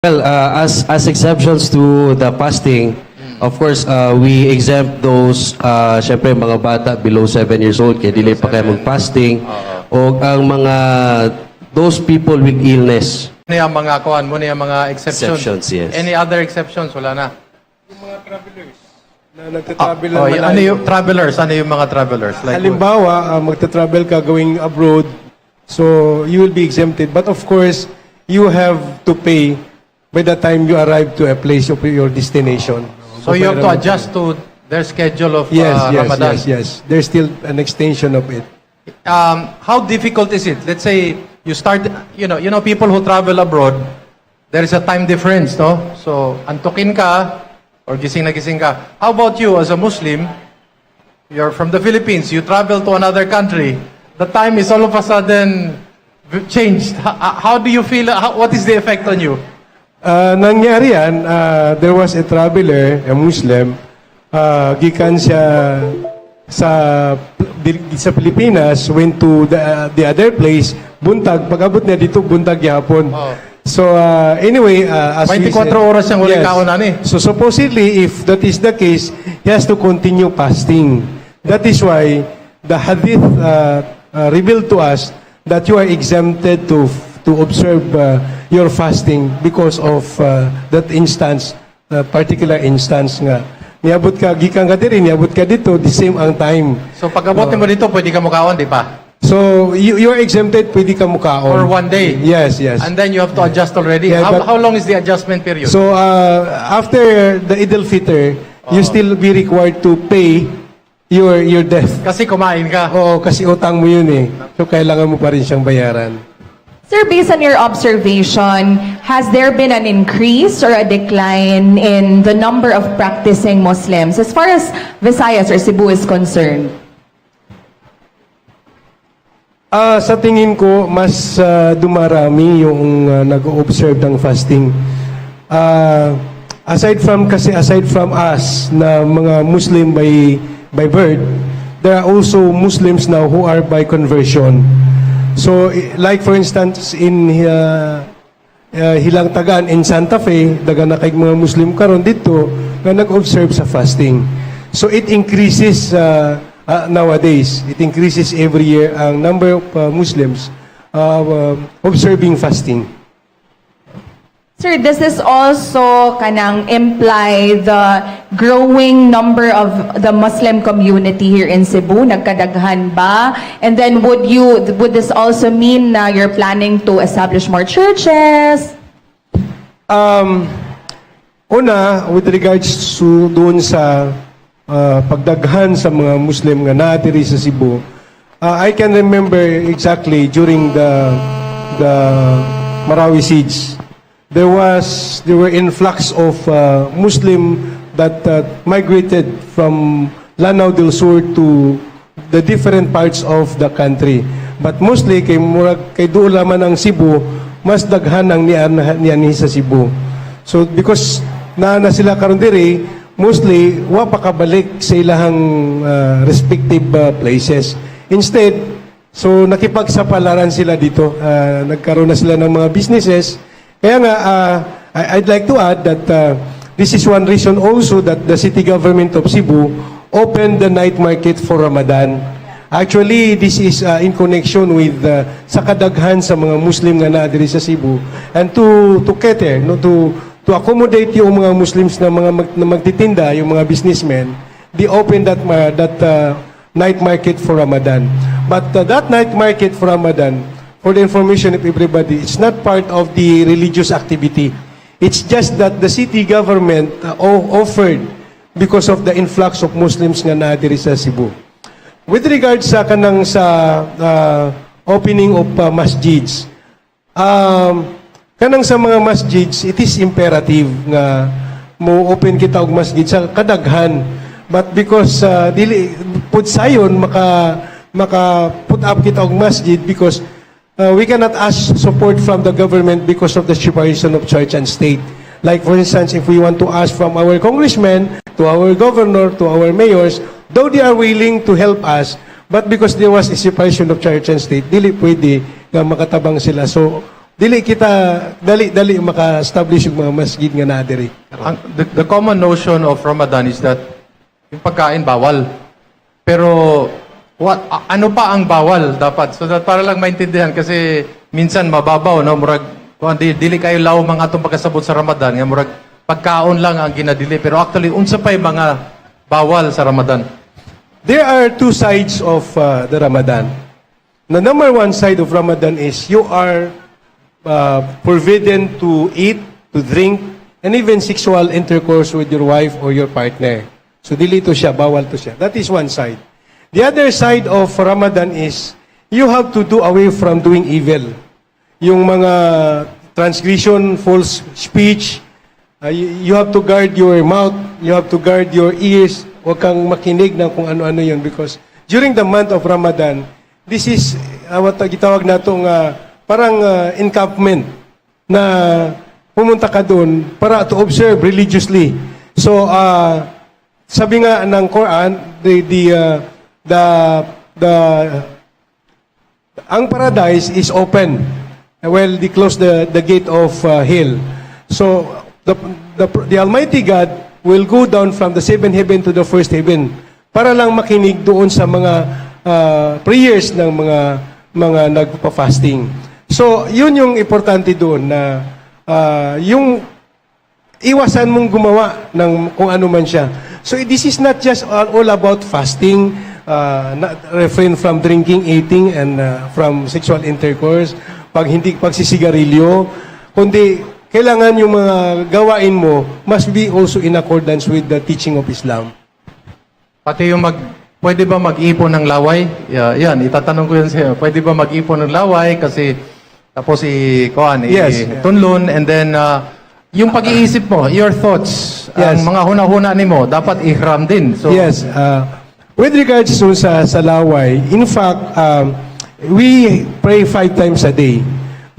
Well, as exceptions to the fasting, of course, we exempt those, syempre mga bata below 7 years old, kaya dili pa kayo mag-fasting, o ang mga, those people with illness. Ano yung mga kuhan mo, yung mga exceptions? Exceptions, yes. Any other exceptions? Wala na. Yung mga travelers na nagtatravel ng Ano yung travelers? Ano yung mga travelers? Like halimbawa, magta-travel ka going abroad, so you will be exempted. But of course, you have to pay by the time you arrive to a place of your destination. so you have to adjust to their schedule of Ramadan. Yes. There's still an extension of it. How difficult is it? Let's say you start, you know, people who travel abroad, there is a time difference, no? So, antukin ka, or gising na gising ka. How about you as a Muslim? You're from the Philippines, you travel to another country, the time is all of a sudden changed. How do you feel? What is the effect on you? Nangyari yan, there was a traveler, a Muslim, gikan siya sa Pilipinas, went to the other place, buntag, pag-abot niya dito, buntag yapon. Oh. So, anyway, as 24 oras siyang uling kaunan eh. So, supposedly, if that is the case, he has to continue fasting. That is why the hadith revealed to us that you are exempted to observe your fasting because of that instance, particular instance nga. Niabot ka, gikan ka diri, niabot ka dito, the same ang time. So pag-abot mo dito, pwede ka mukaon, di ba? So, you are exempted, pwede ka mukaon. For 1 day? Yes. And then you have to adjust already. Yeah, How long is the adjustment period? So, after the Eid al-Fitr, you still be required to pay your debt. Kasi kumain ka. Oo, kasi utang mo yun eh. So, kailangan mo pa rin siyang bayaran. Sir, based on your observation, has there been an increase or a decline in the number of practicing Muslims as far as Visayas or Cebu is concerned? Sa tingin ko, mas dumarami yung nag-observe ng fasting. Aside from us na mga Muslim by birth, there are also Muslims now who are by conversion. So, like for instance, in Hilang Tagaan, in Santa Fe, daga na kay mga Muslim karon dito na nag-observe sa fasting. So, it increases nowadays. It increases every year ang number of Muslims observing fasting. Sir, does this also kanang imply the growing number of the Muslim community here in Cebu? Nagkadaghan ba? And then would this also mean na you're planning to establish more churches? Una, with regards to doon sa pagdaghan sa mga Muslim nga natiri sa Cebu, I can remember exactly during the Marawi siege. There were influx of Muslim that migrated from Lanao del Sur to the different parts of the country. But mostly kay doon lamang ang Cebu, mas daghan ang niani sa Cebu. So because na sila karon diri, mostly wa pa kabalik sa ilahang respective places. Instead, so nakipagsapalaran sila dito. Nagkaroon na sila ng mga businesses. Kaya nga, I'd like to add that this is one reason also that the city government of Cebu opened the night market for Ramadan. Actually, this is in connection with sa kadaghan sa mga Muslim nga naadiri sa Cebu and to cater, no, to accommodate yung mga Muslims na magtitinda, yung mga businessmen, they opened that night market for Ramadan. But that night market for Ramadan, for the information of everybody, it's not part of the religious activity. It's just that the city government offered because of the influx of Muslims nga naadiri sa Cebu. With regards sa opening of masjids, kanang sa mga masjids, it is imperative nga mo open kita og masjid sa kadaghan. But because pud sayon maka put up kita og masjid because we cannot ask support from the government because of the separation of church and state. Like for instance, if we want to ask from our congressmen, to our governor, to our mayors, though they are willing to help us, but because there was a separation of church and state, dili pwede nga makatabang sila. So dili kita dali maka-establish yung mga masjid nga na diri. The common notion of Ramadan is that yung pagkain bawal. Pero ano pa ang bawal dapat? So that para lang maintindihan kasi minsan mababaw no murag kung dili kayo law mga atong pagkasabot sa Ramadan nga murag pagkaon lang ang ginadili pero actually unsa pa yung mga bawal sa Ramadan? There are two sides of the Ramadan. The number one side of Ramadan is you are forbidden to eat, to drink, and even sexual intercourse with your wife or your partner. So dili to siya, bawal to siya. That is one side. The other side of Ramadan is you have to do away from doing evil. Yung mga transgression, false speech, you have to guard your mouth, you have to guard your ears, huwag kang makinig ng kung ano-ano yun because during the month of Ramadan, this is what gitawag natong parang encampment na pumunta ka doon para to observe religiously. So, sabi nga ng Quran, ang paradise is open. Well, they close the gate of hell. So, the Almighty God will go down from the seventh heaven to the first heaven para lang makinig doon sa mga prayers ng mga nagpa-fasting. So, yun yung importante doon na yung iwasan mong gumawa ng kung ano man siya. So, this is not just all about fasting, refrain from drinking, eating, and from sexual intercourse, pagsisigarilyo, kundi kailangan yung mga gawain mo must be also in accordance with the teaching of Islam. Pati yung pwede ba mag-ipon ng laway? Yan, itatanong ko yan sa'yo. Pwede ba mag-ipon ng laway kasi tapos tunlon and then yung pag-iisip mo, your thoughts, ang mga huna-huna nimo, dapat ihram din. So, yes. With regards to sa laway, in fact, we pray 5 times a day.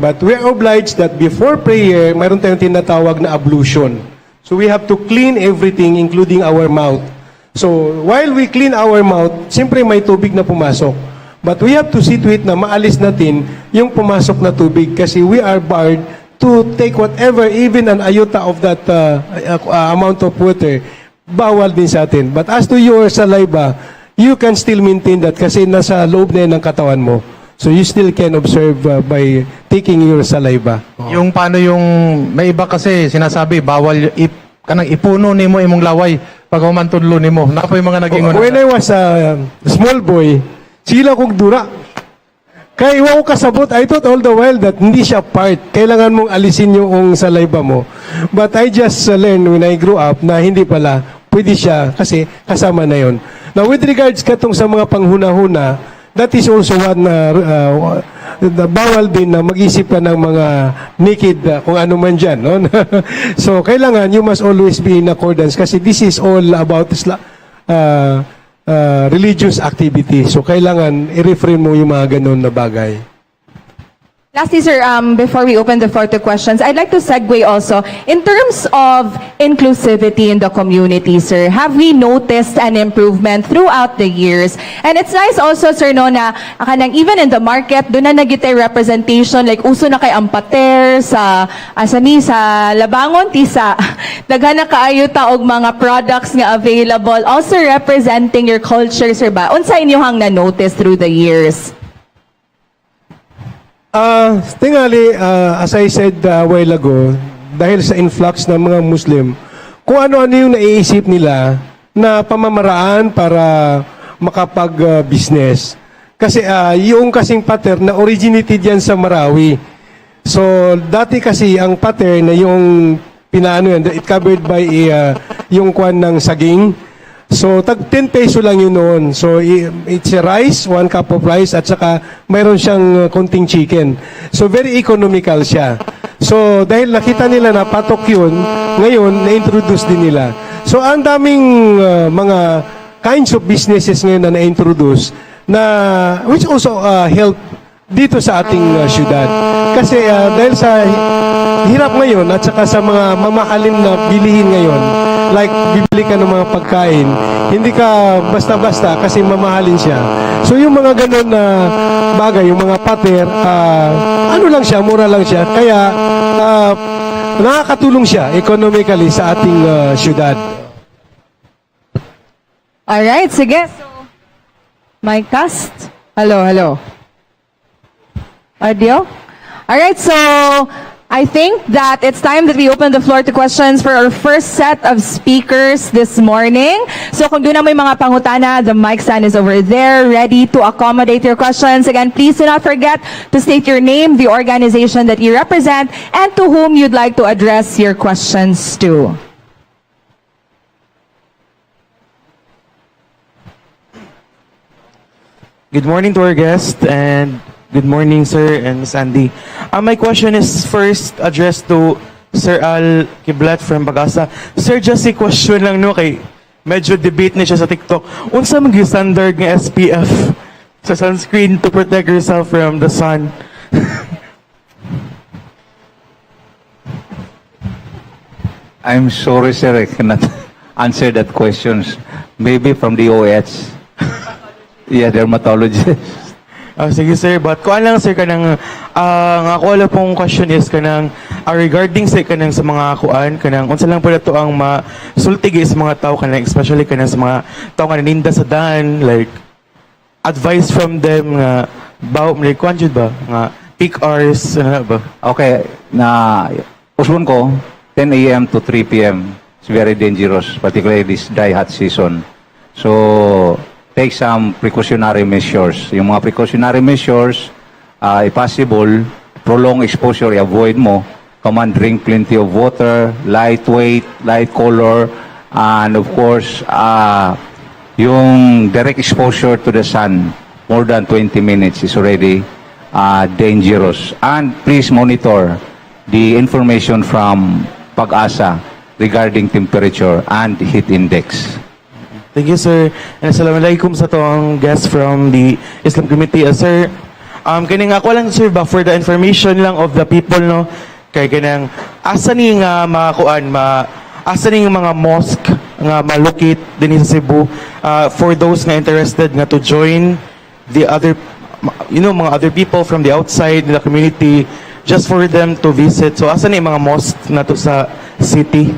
But we are obliged that before prayer, mayroon tayong tinatawag na ablution. So we have to clean everything, including our mouth. So while we clean our mouth, siyempre may tubig na pumasok. But we have to see to it na maalis natin yung pumasok na tubig kasi we are barred to take whatever, even an iota of that amount of water, bawal din sa atin. But as to your saliva, you can still maintain that kasi nasa loob na yan ng katawan mo. So you still can observe by taking your saliva. Yung paano yung may iba kasi sinasabi bawal kanang ipuno nimo imong laway pag humantudlo nimo. Napo yung mga naging When I was a small boy, sila kong dura. Kaya iwa ko kasabot, I thought all the while that hindi siya part. Kailangan mong alisin yung saliva mo. But I just learned when I grew up na hindi pala. Pwede siya kasi kasama na yon. Now with regards katong sa mga panghuna-huna, that is also one bawal din na mag-isip ka ng mga naked kung ano man dyan. No? So, kailangan you must always be in accordance kasi this is all about religious activity. So, kailangan i-refrain mo yung mga ganun na bagay. Lastly, sir, before we open the floor to questions, I'd like to segue also. In terms of inclusivity in the community, sir, have we noticed an improvement throughout the years? And it's nice also, sir, no, na kanang even in the market, doon na nagitay representation, like uso na kay ampater, sa Labangon, Tisa, daghan na kaayo ta og mga products nga available, also representing your culture, sir ba? Unsa inyohang na-notice through the years? Tingali, as I said a while ago, dahil sa influx ng mga Muslim, kung ano-ano yung naiisip nila na pamamaraan para makapag-business. Kasi yung kasing pattern na originated yan sa Marawi. So, dati kasi ang pattern na yung pinaano yan, it covered by yung kwan ng saging. So, tag 10 peso lang yun noon. So, it's a rice, 1 cup of rice, at saka mayroon siyang konting chicken. So, very economical siya. So, dahil nakita nila na patok yun, ngayon, na-introduce din nila. So, ang daming mga kinds of businesses ngayon na na-introduce, which also help dito sa ating syudad. Kasi dahil sa hirap ngayon, at saka sa mga mamahalin na bilihin ngayon, like bibili ka ng mga pagkain, hindi ka basta-basta kasi mamahalin siya. So yung mga ganun na bagay, yung mga pater, ano lang siya, mura lang siya. Kaya nakakatulong siya economically sa ating syudad. Alright, sige. So, my cast. Hello. Audio? Alright, so I think that it's time that we open the floor to questions for our first set of speakers this morning. So kung doon na may mga pangutana, the mic stand is over there, ready to accommodate your questions. Again, please do not forget to state your name, the organization that you represent, and to whom you'd like to address your questions to. Good morning to our guest, and good morning, sir and Miss Andy. My question is first addressed to Sir Al-Quiblat from PAGASA. Sir, just a question lang, no, kay medyo debate na siya sa TikTok. Unsa mga standard ng SPF sa sunscreen to protect yourself from the sun? I'm sorry, sir, I cannot answer that questions. Maybe from the OH. Yeah, dermatologist. Sige sir, but kuan lang sir kanang ang ako wala pong question is kanang regarding sa kanang sa mga kuan kanang unsa lang pala to ang masultigi sa mga tao kanang especially kanang sa mga tao kanang ninda sa daan, like advice from them nga like kuan jud ba nga peak hours ano ba? Okay, na usulan ko, 10 a.m. to 3 p.m. It's very dangerous, particularly this dry hot season. So, take some precautionary measures. Yung mga precautionary measures, if possible, prolong exposure, avoid mo. Come on, drink plenty of water, lightweight, light color, and of course, yung direct exposure to the sun, more than 20 minutes is already dangerous. And please monitor the information from PAGASA regarding temperature and heat index. Thank you, sir. And assalamualaikum sa tong guest from the Islam Committee. Sir, kaning ako lang, sir, ba, for the information lang of the people, no? Kay kanang, asa ni nga asa ni mga mosque nga malocate din sa Cebu for those nga interested nga to join the other, mga other people from the outside the community, just for them to visit. So, asa ni mga mosque na to sa city?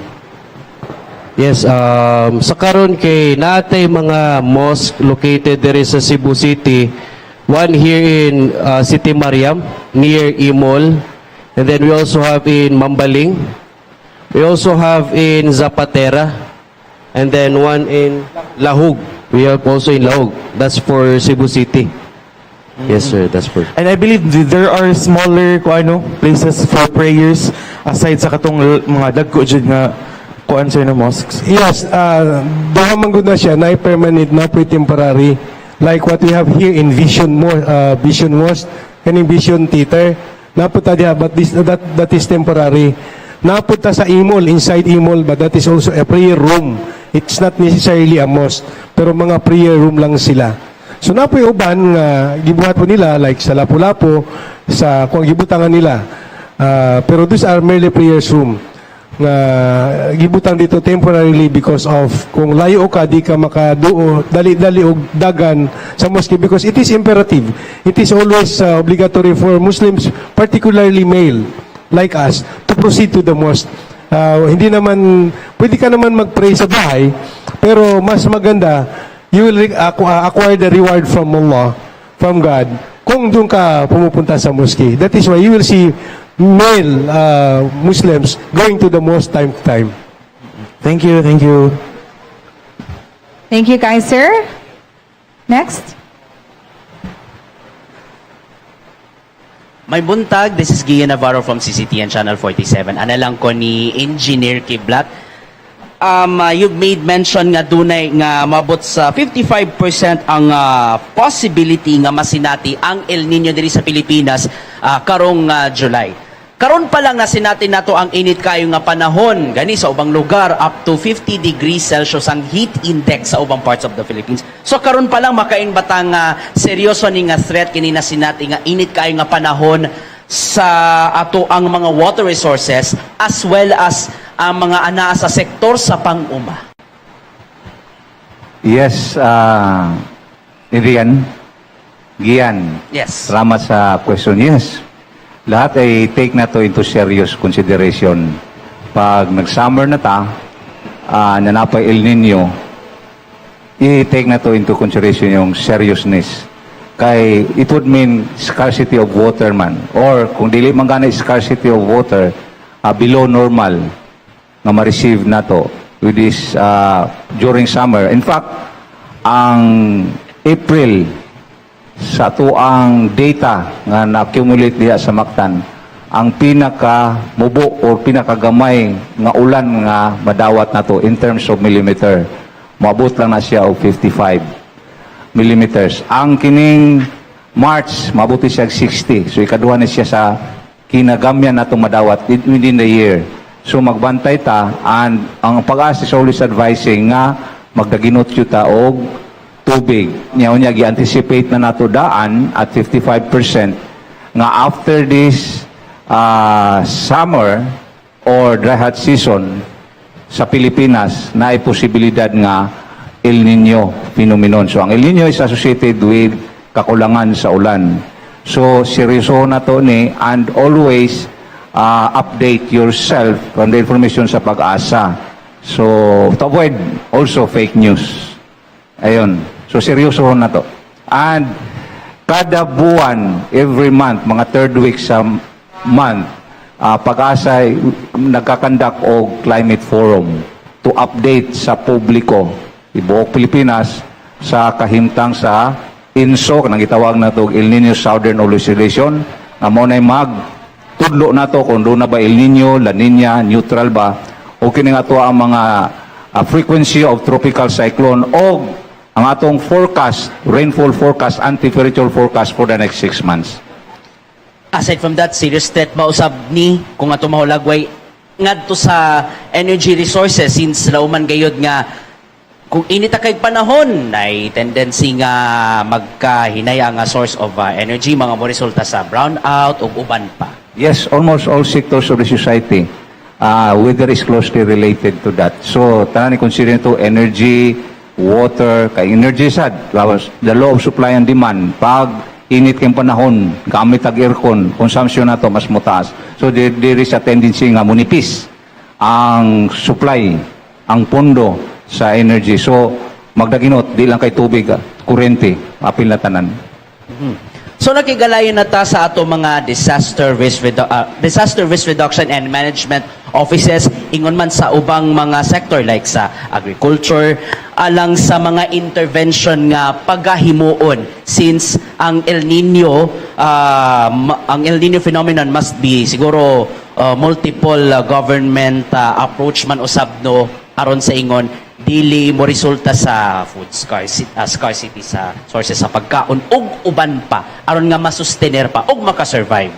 Yes, sa karon kay natay mga mosque located there sa Cebu City. One here in City Mariam, near Imol. And then we also have in Mambaling. We also have in Zapatera. And then one in Lahug. We have also in Lahug. That's for Cebu City. Yes, sir. That's for. And I believe there are smaller places for prayers aside sa katong mga dagko jud nga kuan sir na mosques. Yes, duha man gud na siya, na permanent, na temporary. Like what we have here in Vision Mosque, kaning Vision Theater. Napunta diha, but that is temporary. Napunta sa Imol, inside Imol, but that is also a prayer room. It's not necessarily a mosque, pero mga prayer room lang sila. So napoy uban nga gibuhat po nila like sa Lapu-Lapu, sa kung gibutangan nila. Pero these are merely prayers room nga gibutang dito temporarily because of kung layo ka di ka makaduo dali-dali og dagan sa mosque, because it is imperative, it is always obligatory for Muslims, particularly male like us, to proceed to the mosque. Hindi naman pwede ka naman mag-pray sa bahay, pero mas maganda you will acquire the reward from Allah, from God, kung doon ka pumupunta sa mosque. That is why you will see male Muslims going to the mosque time to time. Thank you, thank you. Thank you, Kaiser. Next. May buntag, this is Gian Navarro from CCTN Channel 47. Ana lang ko ni Engineer Quiblat. You've made mention nga dunay nga mabot sa 55% ang possibility nga masinati ang El Nino diri sa Pilipinas karong July. Karon pa lang nasinati nato ang init kayo nga panahon gani sa ubang lugar, up to 50 degrees Celsius ang heat index sa ubang parts of the Philippines. So karon pa lang makain batang seryoso ni nga threat kini nasinati nga init kayo nga panahon sa ato ang mga water resources as well as ang mga anaa sa sektor sa pang-uma? Yes, Gian. Yes. Salamat sa question. Yes. Lahat ay take na to into serious consideration. Pag nag-summer na ta, nanapay El Nino, i-take na to into consideration yung seriousness. Kay it would mean scarcity of water man. Or kung dili man gana scarcity of water, below normal nga ma-receive na to with this during summer. In fact, ang April sa tuang data nga na-accumulate diha sa Mactan, ang pinaka-mubo o pinakagamay nga ulan nga madawat na to in terms of millimeter, maabot lang na siya og 55 millimeters. Ang kining March, mabuti siya 60. So ikaduha na siya sa kinagamyan na itong madawat within the year. So magbantay ta, and ang PAGASA is always advising nga magdaginot yuta og tubig. Niya gi-anticipate na nato daan at 55% nga after this summer or dry hot season sa Pilipinas na ay posibilidad nga El Nino phenomenon. So ang El Nino is associated with kakulangan sa ulan. So seryoso na to ni, and always update yourself from the information sa PAGASA. So to avoid also fake news. Ayun. So seryoso na to. And kada buwan, every month, mga third week sa month, PAGASA ay nagkakandak og climate forum to update sa publiko ibuok Pilipinas sa kahimtang sa INSO, nang itawag na ito El Nino Southern Oscillation, na mo na magtudlo na to kung doon na ba El Nino, La Nina, neutral ba, o kini nga to ang mga frequency of tropical cyclone o ang atong forecast, rainfall forecast, anti-temperature forecast for the next 6 months. Aside from that, serious threat ba usab ni kung ato mahulagway ngadto sa energy resources, since lauman gayod nga kung init kay panahon ay tendency nga magkahinaya nga source of energy, mga mo resulta sa brownout o uban pa. Yes, almost all sectors of the society, weather is closely related to that. So, tanan ni consider to energy, water, kay energy sad, the law of supply and demand. Pag init kayong panahon, gamit ag aircon, consumption na to mas mutaas. So, there is a tendency nga munipis ang supply, ang pondo sa energy. So, magdaginot, di lang kay tubig, kurente, apil na tanan. So, nakigalayan na ta sa ato mga disaster risk reduction and management offices, ingon man sa ubang mga sector like sa agriculture, alang sa mga intervention nga pagahimuon, since ang El Nino phenomenon must be siguro multiple government approach man usab no aron sa ingon dili mo resulta sa food scarcity sa sources sa pagkaon ug uban pa aron nga masustener pa ug makasurvive.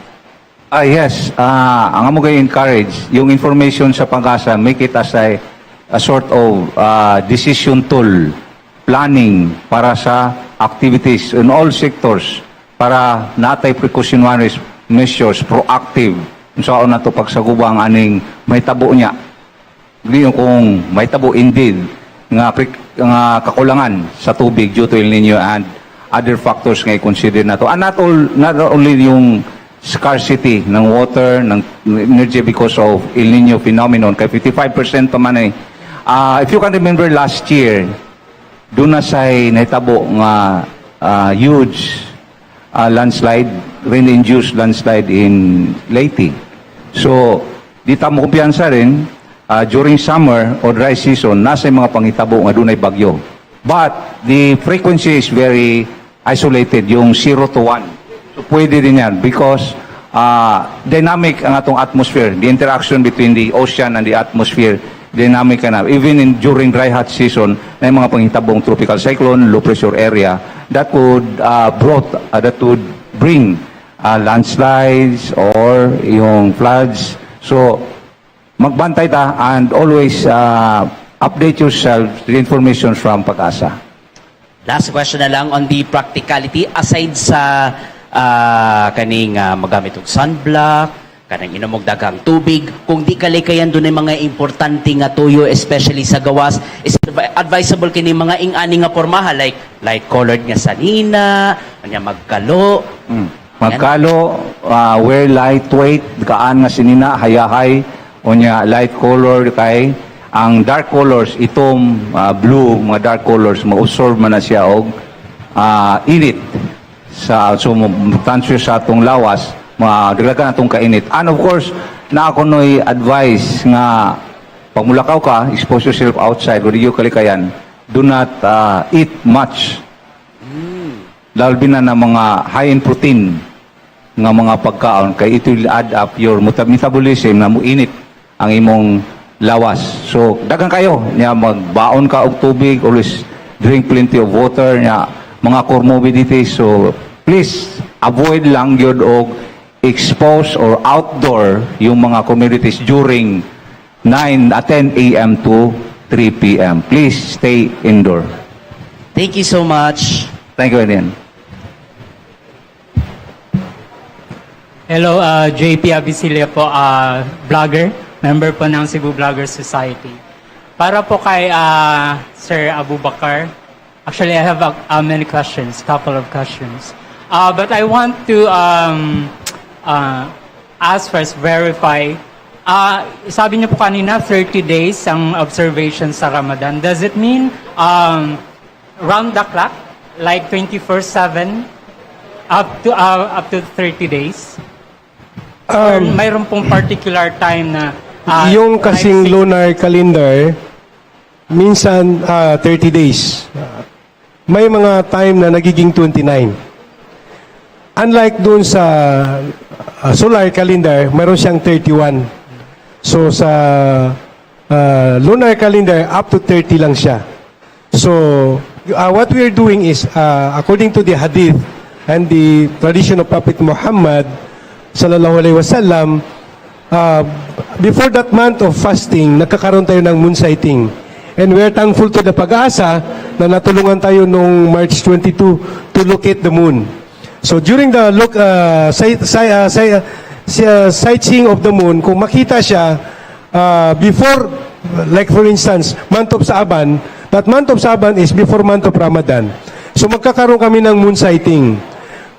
Yes, ang amo gay encourage yung information sa PAGASA, make it as a sort of decision tool, planning para sa activities in all sectors para natay precautionary measures, proactive unsaon nato pagsagubang aning may tabo niya. Kung may tabo indeed nga kakulangan sa tubig due to El Nino and other factors nga i-consider na to. And not only yung scarcity ng water, ng energy because of El Nino phenomenon, kay 55% pa man if you can remember last year, doon na sa'y naitabo nga huge landslide, rain-induced landslide in Leyte. So, di tamo kumpiyansa rin, during summer or dry season, nasa mga pangitabo nga dunay bagyo. But the frequency is very isolated, yung 0 to 1. So pwede din yan because dynamic ang atong atmosphere, the interaction between the ocean and the atmosphere, dynamic na. Even during dry hot season, may mga panghitabong tropical cyclone, low pressure area that would bring landslides or yung floods. So magbantay ta and always update yourself with information from PAGASA. Last question na lang on the practicality, aside sa kaning magamit og sunblock, kanang inom og daghang tubig. Kung di kalikayan dunay mga importante nga tuyo, especially sa gawas, is advisable kini mga ing-ani nga pormaha like light colored nga sanina, kanya magkalo. Magkalo, wear lightweight, kaan nga sinina, hayahay, unya light color kay ang dark colors, itom, blue, mga dark colors, ma-absorb man na siya og init sa transfer sa atong lawas, madaglagan atong kainit. And of course, na ako no'y advice nga pag mulakaw ka, expose yourself outside, wala yung kalikayan, do not eat much. Lalo na ng mga high in protein nga mga pagkaon, kay it will add up your metabolism na muinit ang imong lawas. So, dagan kayo, niya magbaon ka og tubig, always drink plenty of water, niya mga comorbidities. So, please, avoid lang yun og expose or outdoor yung mga communities during 10 a.m. to 3 p.m. Please stay indoor. Thank you so much. Thank you, Edian. Hello, 𝗙𝗲𝗄𝗆 po, vlogger, member po ng Cebu Vlogger Society. Para po kay Sir Abubacar, actually I have many questions, couple of questions. But I want to ask first, verify, sabi niyo po kanina 30 days ang observation sa Ramadan. Does it mean round the clock, like 24/7, up to 30 days? Or mayroon pong particular time na Yung kasing lunar calendar, minsan 30 days. May mga time na nagiging 29. Unlike dun sa solar calendar, mayroon siyang 31. So sa lunar calendar, up to 30 lang siya. So what we are doing is, according to the hadith and the tradition of Prophet Muhammad sallallahu alaihi wasallam, before that month of fasting, nagkakaroon tayo ng moon sighting. And we are thankful to the PAGASA na natulungan tayo nung March 22 to locate the moon. So during the sightseeing of the moon, kung makita siya before, like for instance, month of Saaban, that month of Saaban is before month of Ramadan. So magkakaroon kami ng moon sighting.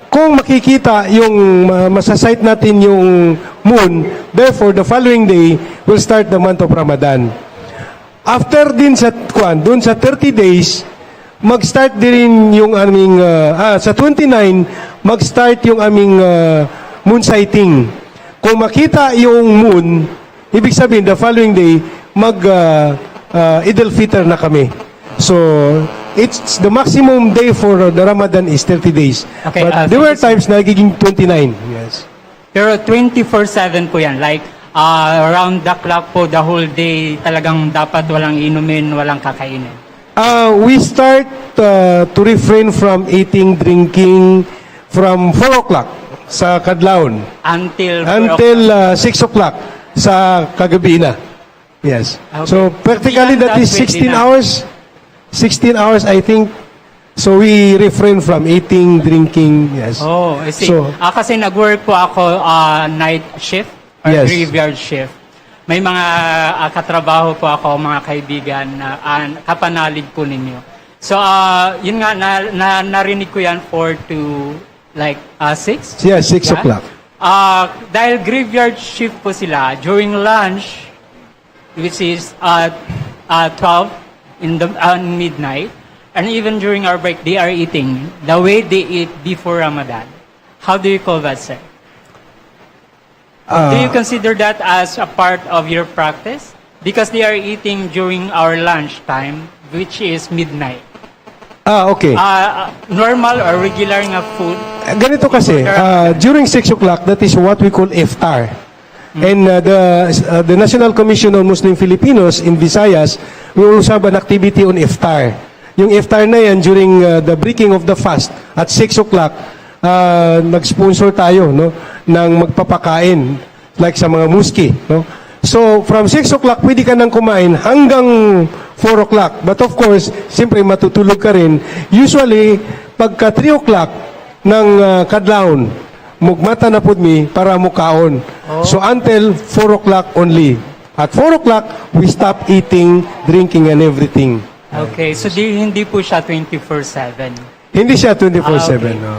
Kung makikita yung masasight natin yung moon, therefore the following day will start the month of Ramadan. After din sa dun sa 30 days, mag-start din yung aming sa 29 mag-start yung aming moon sighting. Kung makita yung moon, ibig sabihin the following day mag Eid-al-Fitr na kami. So it's the maximum day for the Ramadan is 30 days. Okay, But there were times na nagiging 29. Yes. pero 24/7 po yan, like around the clock po, the whole day, talagang dapat walang inumin, walang kakainin. We start to refrain from eating, drinking from 4 o'clock sa kadlawon Until 6 o'clock sa kagabi na. Yes. Okay. So practically Beyond that is that, 16 pwede na. hours. 16 hours I think. So we refrain from eating, drinking. Yes. Oh, I see. So- Kasi nag-work po ako night shift or Yes. graveyard shift. May mga katrabaho po ako, mga kaibigan na kapanalig po ninyo. So, yun nga, narinig ko yan 4 to like 6? Yeah, 6 o'clock. Dahil graveyard shift po sila, during lunch, which is 12 in the midnight, and even during our break, they are eating the way they eat before Ramadan. How do you call that, sir? Do you consider that as a part of your practice? Because they are eating during our lunch time, which is midnight. Okay. Normal or regular nga food. Ganito kasi, during 6 o'clock, that is what we call iftar. And the National Commission on Muslim Filipinos in Visayas, we also have an activity on iftar. Yung iftar na yan, during the breaking of the fast, at 6 o'clock, nag-sponsor tayo ng magpapakain, like sa mga muski. So, from 6 o'clock, pwede ka nang kumain hanggang 4 o'clock. But of course, siyempre matutulog ka rin. Usually, pagka 3 o'clock, ng kadlawon. Mugmata na pud mi para mukaon. So until 4 o'clock only. At 4 o'clock, we stop eating, drinking, and everything. Okay, so hindi po siya 24/7. Hindi siya 24/7. Okay. no.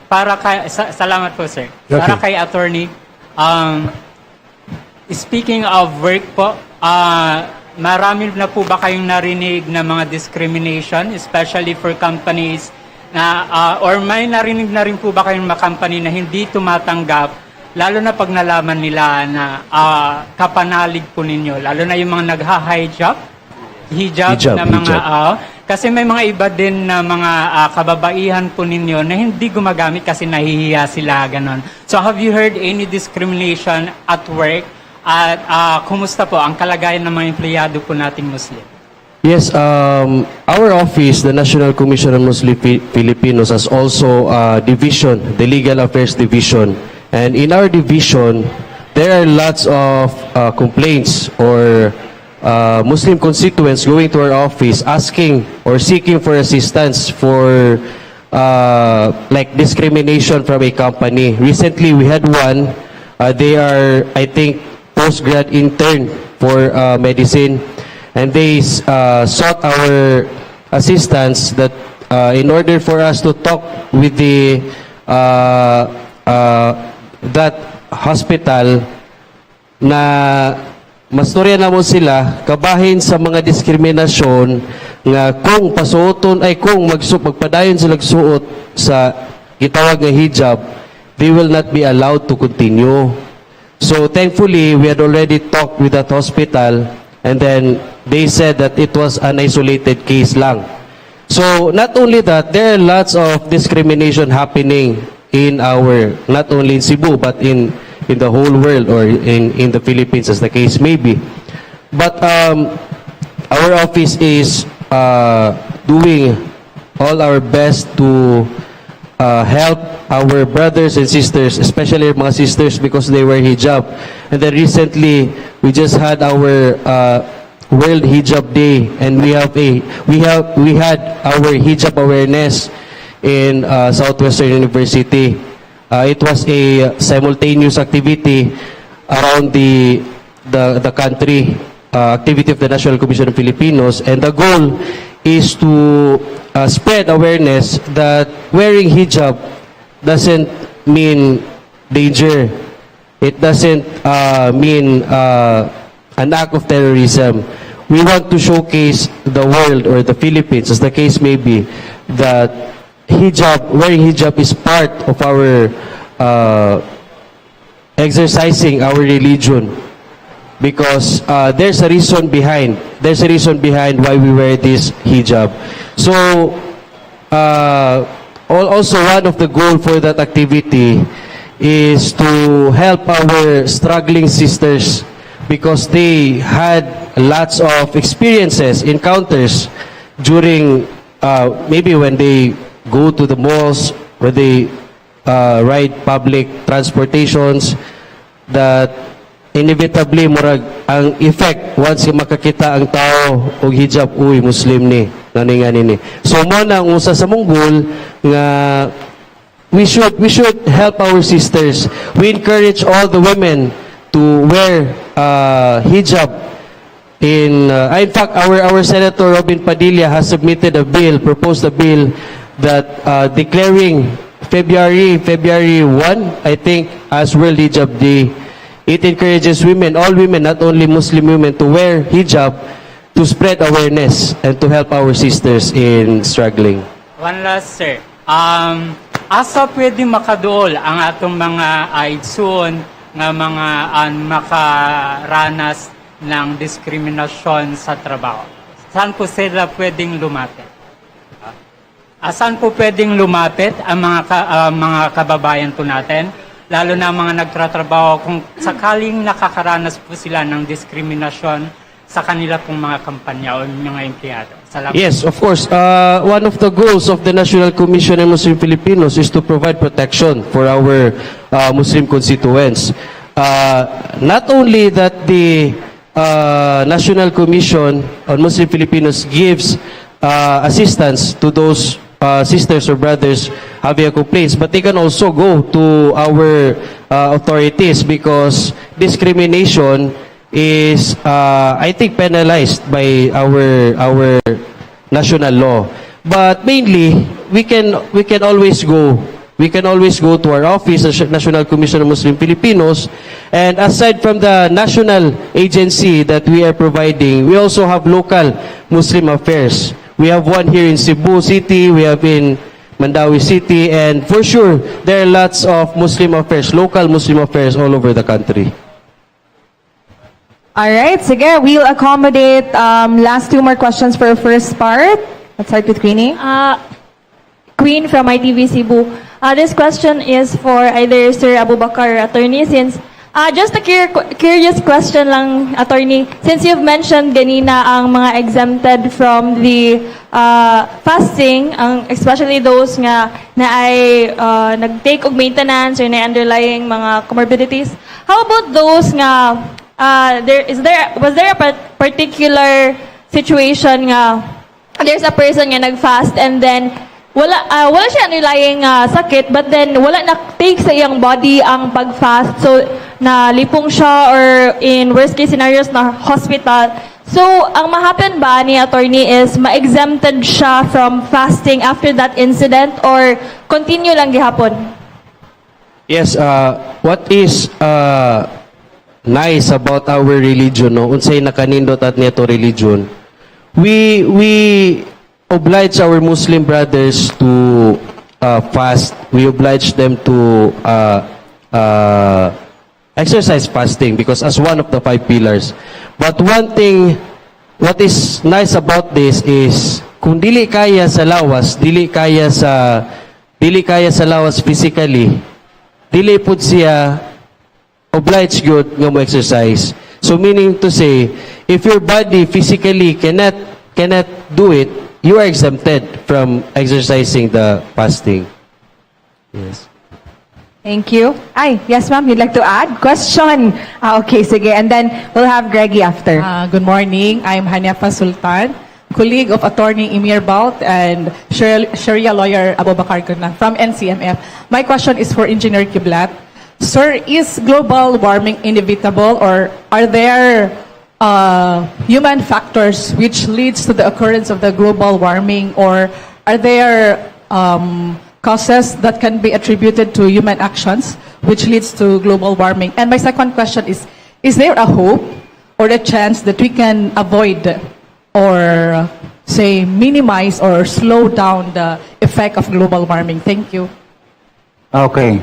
Para kay salamat po sir. Okay. Para kay attorney, speaking of work po, marami na po ba kayong narinig na mga discrimination, especially for companies na or may narinig na rin po ba kayong mga company na hindi tumatanggap, lalo na pag nalaman nila na kapanalig po ninyo, lalo na yung mga hijab na mga kasi may mga iba din na mga kababaihan po ninyo na hindi gumagamit kasi nahihiya sila ganon. So have you heard any discrimination at work? At kumusta po ang kalagayan ng mga empleyado po nating Muslim? Yes, our office, the National Commission on Muslim Filipinos, has also a division, the Legal Affairs Division. And in our division, there are lots of complaints or Muslim constituents going to our office asking or seeking for assistance for like discrimination from a company. Recently, we had one. They are, I think, postgrad intern for medicine, and they sought our assistance that in order for us to talk with the that hospital na mastorya na mo sila kabahin sa mga diskriminasyon nga kung pasuoton ay kung magpadayon sila suot sa gitawag nga hijab, they will not be allowed to continue. So thankfully, we had already talked with that hospital, and then they said that it was an isolated case lang. So not only that, there are lots of discrimination happening in our, not only in Cebu, but in the whole world or in the Philippines, as the case may be. But our office is doing all our best to help our brothers and sisters, especially our mga sisters, because they wear hijab. And then recently, we just had our World Hijab Day, and we had our hijab awareness in Southwestern University. It was a simultaneous activity around the country, activity of the National Commission of Filipinos, and the goal is to spread awareness that wearing hijab doesn't mean danger. It doesn't mean an act of terrorism. We want to showcase the world or the Philippines, as the case may be, that wearing hijab is part of our exercising our religion, because there's a reason behind why we wear this hijab. So also one of the goal for that activity is to help our struggling sisters, because they had lots of experiences, encounters during maybe when they go to the malls, where they ride public transportations, that inevitably murag ang effect once makakita ang tao og hijab, uy, Muslim ni, naningan ni. So mo na ang usa sa mong goal nga we should help our sisters. We encourage all the women to wear hijab. In fact, our Senator Robin Padilla has proposed a bill that declaring February 1, I think, as World Hijab Day. It encourages women, all women, not only Muslim women, to wear hijab to spread awareness and to help our sisters in struggling. One last, sir. Asa pwede makaduol ang atong mga aidsoon nga mga makaranas ng diskriminasyon sa trabaho? Saan po sila pwedeng lumapit? Saan po pwedeng lumapit ang mga kababayan po natin, lalo na mga nagtatrabaho, kung sakaling nakakaranas po sila ng diskriminasyon sa kanila pong mga kampanya o mga empleyado? Salamat. Yes, of course. One of the goals of the National Commission on Muslim Filipinos is to provide protection for our Muslim constituents. Not only that the National Commission on Muslim Filipinos gives assistance to those sisters or brothers having complaints, but they can also go to our authorities because discrimination is, I think, penalized by our national law. But mainly, we can always go. We can always go to our office, the National Commission of Muslim Filipinos, and aside from the national agency that we are providing, we also have local Muslim affairs. We have one here in Cebu City, we have in Mandawi City, and for sure, there are lots of Muslim affairs, local Muslim affairs all over the country. All right, sige, we'll accommodate last two more questions for our first part. Let's start with Queenie. Queen from ITV Cebu. This question is for either Sir Abubacar or Attorney, since just a curious question lang, Attorney. Since you've mentioned ganina ang mga exempted from the fasting, especially those nga na ay nag-take og maintenance or na underlying mga comorbidities, how about those nga was there a particular situation nga there's a person nga nag-fast and then wala siya underlying sakit, but then wala na-take sa iyang body ang pag-fast, so nalipong siya or in worst case scenarios na hospital. So ang ma-happen ba ni attorney is ma-exempted siya from fasting after that incident or continue lang gihapon? Yes, what is nice about our religion, no? Unsay nakanindot at neto religion, we oblige our Muslim brothers to fast. We oblige them to exercise fasting because as one of the 5 pillars. But one thing, what is nice about this is kung dili kaya sa lawas, dili kaya sa lawas physically, dili pud siya obliged good nga mo exercise. So meaning to say, if your body physically cannot do it, you are exempted from exercising the fasting. Yes. Thank you. Yes ma'am, you'd like to add? Question. Okay, sige. And then we'll have Greggy after. Good morning. I'm Hanefa Sultan, colleague of Attorney Emir Balt and Shariah lawyer Abubacar from NCMF. My question is for Engineer Quiblat. Sir, is global warming inevitable or are there human factors which leads to the occurrence of the global warming, or are there causes that can be attributed to human actions which leads to global warming? And my second question is there a hope or a chance that we can avoid or say minimize or slow down the effect of global warming? Thank you. Okay.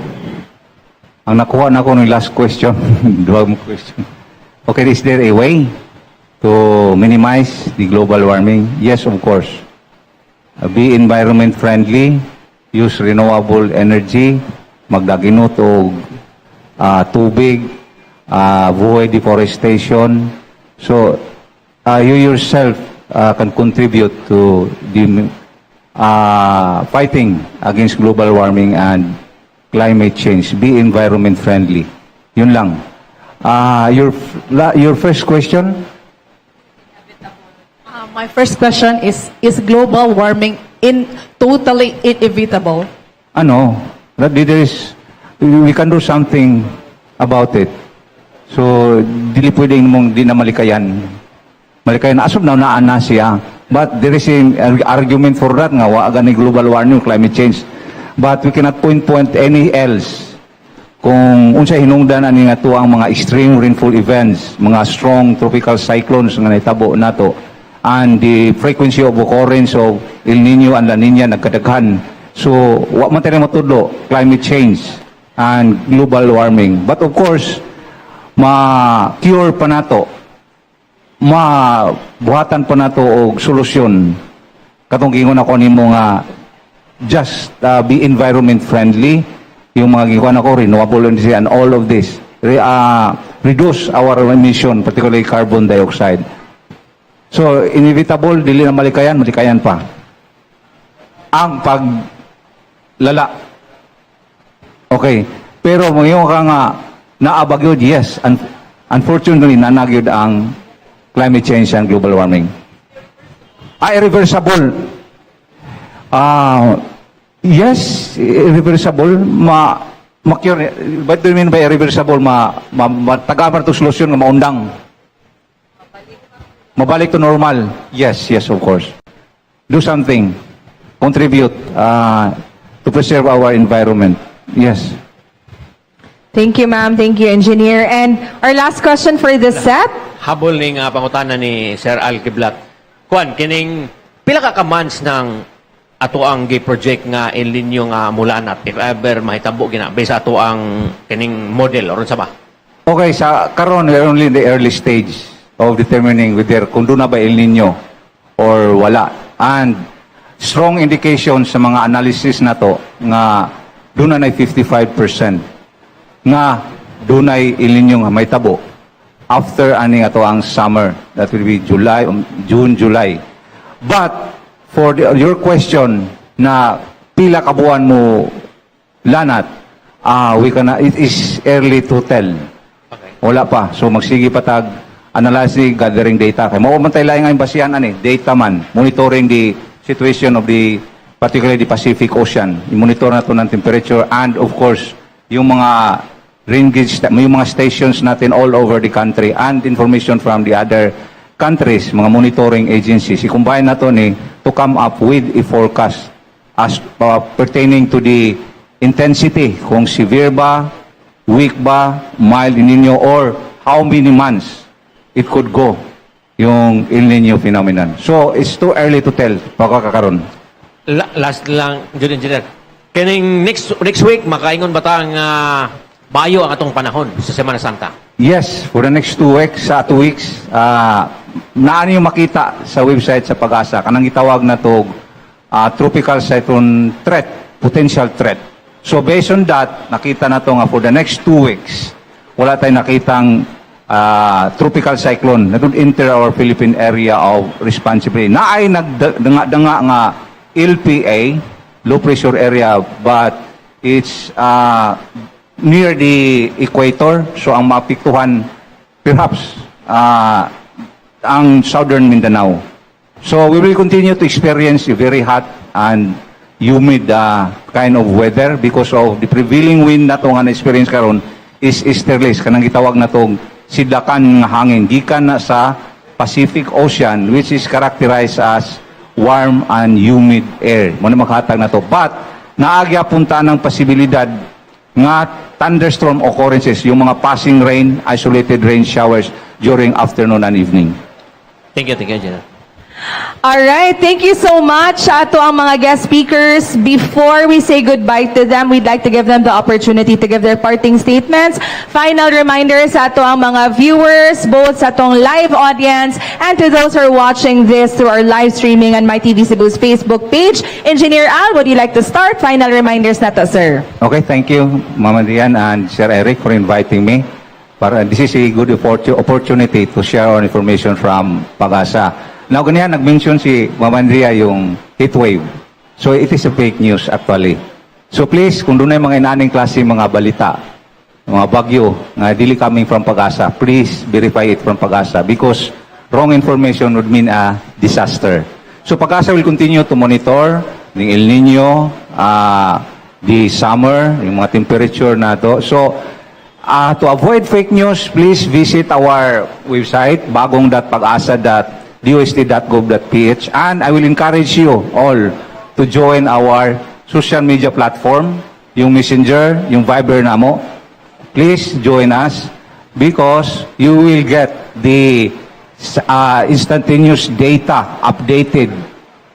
Ang nakuha na ko ng last question. Dua mo question. Okay, is there a way to minimize the global warming? Yes, of course. Be environment friendly, use renewable energy, magdaginot og tubig, avoid deforestation. So, you yourself can contribute to the fighting against global warming and climate change. Be environment friendly. Yun lang. Your first question? My first question is global warming totally inevitable? Ano? We can do something about it. So, dili pwedeng mong di na malikayan. Malikayan, asub na naana siya. But there is an argument for that nga, wa ni global warming, climate change. But we cannot point any else. Kung unsa hinungdan ani nga tuang mga extreme rainfall events, mga strong tropical cyclones nga nahitabo nato, and the frequency of occurrence of El Nino and La Nina nagkadaghan. So, wa man tayo matudlo, climate change and global warming. But of course, ma-cure pa nato, mabuhatan pa nato og solusyon. Katong gingon ako nimo nga just be environment friendly, yung mga gingon ako renewable energy and all of this, reduce our emission, particularly carbon dioxide. So, inevitable, dili na malikayan pa. Ang paglala. Okay. Pero ngayon ka nga, naabagyod, yes. Unfortunately, nanagyod ang climate change and global warming. Irreversible. Yes, irreversible, ma-cure. What do you mean by irreversible? Tagamar to solution nga maundang. Mabalik to normal. Yes, of course. Do something. Contribute to preserve our environment. Yes. Thank you, ma'am. Thank you, engineer. And our last question for this set. Habol ning pangutana ni Sir Al Quiblat. Kuan kining pila ka months ng ato ang gi-project nga El Nino nga mulanat if ever mahitabo gina based ato ang kining model or sa ba? Okay, sa karon we're only in the early stage of determining whether kung doon na ba El Nino or wala. And strong indication sa mga analysis na to nga doon na 55% nga doon ay El Nino nga may tabo after ani ato ang summer, that will be June, July. But for your question na pila ka buwan mo lanat, it is early to tell. Wala pa. So magsige patag analyzing, gathering data. Kaya maumantay lang ang basihan data man, monitoring the situation of particularly the Pacific Ocean. I-monitor na to ng temperature and of course yung mga rain gauge, yung mga stations natin all over the country and information from the other countries, mga monitoring agencies. I-combine na to to come up with a forecast as pertaining to the intensity, kung severe ba, weak ba, mild El Nino, or how many months it could go, yung El Nino phenomenon. So, it's too early to tell, pagkakaroon. Last lang, engineer. Kining next week makaingon ba ta nga bayo ang atong panahon sa Semana Santa? Yes, for the next 2 weeks, naan yung makita sa website sa PAGASA, kanang itawag na to tropical cyclone threat, potential threat. So based on that, nakita na to nga for the next 2 weeks, wala tayong nakitang tropical cyclone na would enter our Philippine area of responsibility. Naay nagdanga nga LPA, low pressure area, but it's near the equator, so ang maapektuhan perhaps ang southern Mindanao. So we will continue to experience a very hot and humid kind of weather because of the prevailing wind na itong experience karon is easterlies, kanang gitawag na itong sidlakan nga hangin gikan na sa Pacific Ocean, which is characterized as warm and humid air. Muna makahatag na to. But naagya punta ng posibilidad nga thunderstorm occurrences, yung mga passing rain, isolated rain showers during afternoon and evening. Thank you, engineer. All right, thank you so much to ang mga guest speakers. Before we say goodbye to them, we'd like to give them the opportunity to give their parting statements. Final reminders to ang mga viewers, both sa atong live audience and to those who are watching this through our live streaming on MyTV Cebu's Facebook page. Engineer Al, would you like to start? Final reminders na to, sir. Okay, thank you, Mama Dian and Sir Erik, for inviting me. This is a good opportunity to share our information from PAGASA. Now, ganyan, nag-mention si Mama Andrea yung heat wave. So, it is a fake news actually. So, please, kung doon ay mga inaning klase mga balita, mga bagyo, nga dili coming from PAGASA, please verify it from PAGASA because wrong information would mean a disaster. So, PAGASA will continue to monitor the El Nino, the summer, yung mga temperature na to. So, to avoid fake news, please visit our website, bagong.pagasa.dosd.gov.ph, and I will encourage you all to join our social media platform, yung Messenger, yung Viber namo. Please join us because you will get the instantaneous data updated.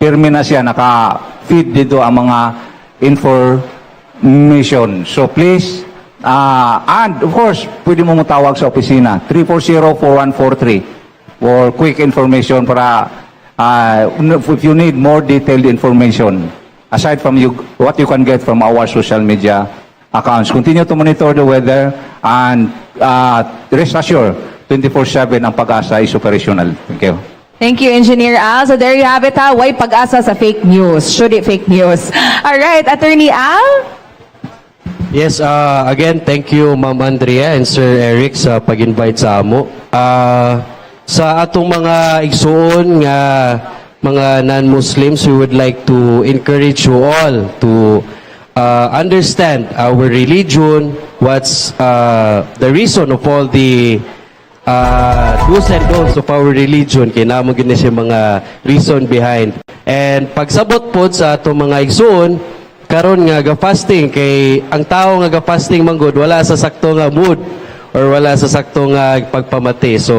Pirmi na siya, naka-feed dito ang mga information. So please, and of course, pwede mo matawag sa opisina, 340-4143 for quick information para if you need more detailed information aside from what you can get from our social media accounts. Continue to monitor the weather and rest assured 24/7 ang PAGASA is operational. Thank you. Thank you, Engineer Al. So there you have it, why pag-asa sa fake news. Should it fake news? All right, Attorney Al? Yes, again, thank you, Ma'am Andrea and Sir Erik sa pag-invite sa amo. Sa atong mga igsuon nga mga non-Muslims, we would like to encourage you all to understand our religion, what's the reason of all the do's and don'ts of our religion, kinamo gina siya mga reason behind. And pagsabot po sa atong mga igsoon, karon nga ga-fasting, kay ang tao nga ga-fasting manggod, wala sa sakto nga mood, or wala sa sakto nga pagpamati. So,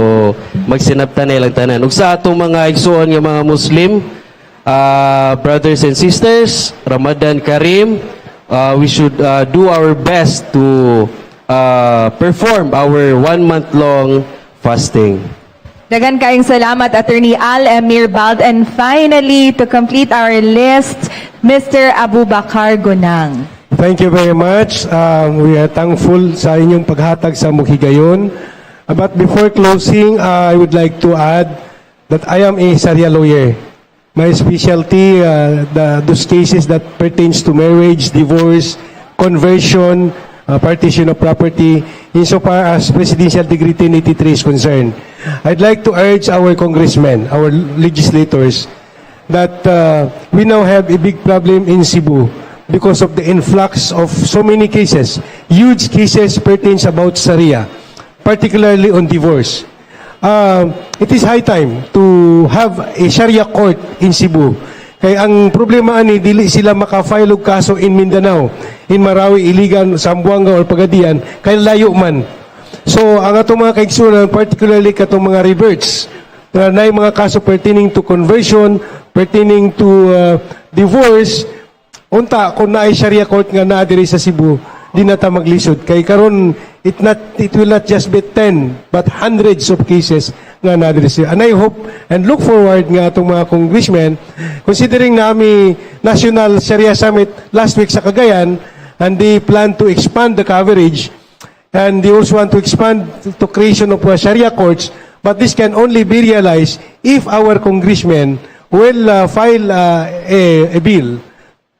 magsinabtanay lang tanan. Ug sa atong mga igsoon nga mga Muslim, brothers and sisters, Ramadan Kareem, we should do our best to perform our 1-month-long fasting. Dagan kayong salamat, Attorney Al-Emir Balt. And finally, to complete our list, Mr. Abubacar Gunang. Thank you very much. We are thankful sa inyong paghatag sa Mukhigayon. But before closing, I would like to add that I am a Shariah lawyer. My specialty, those cases that pertains to marriage, divorce, conversion, partition of property, insofar as Presidential Decree 1083 is concerned. I'd like to urge our congressmen, our legislators, that we now have a big problem in Cebu because of the influx of so many cases, huge cases pertains about Shariah, particularly on divorce. It is high time to have a Shariah court in Cebu. Kaya ang problema ani, dili sila makafile og kaso in Mindanao, in Marawi, Iligan, Zamboanga, or Pagadian, kay layo man. So, ang atong mga kaigsunan, particularly katong mga reverts, na mga kaso pertaining to conversion, pertaining to divorce, unta, kung naay Sharia court nga naa diri sa Cebu, di na ta maglisod. Kay karon it will not just be 10, but hundreds of cases nga naa diri sa. And I hope and look forward nga atong mga congressmen, considering nami National Sharia Summit last week sa Cagayan, and they plan to expand the coverage, and they also want to expand to creation of Sharia courts, but this can only be realized if our congressmen will file a bill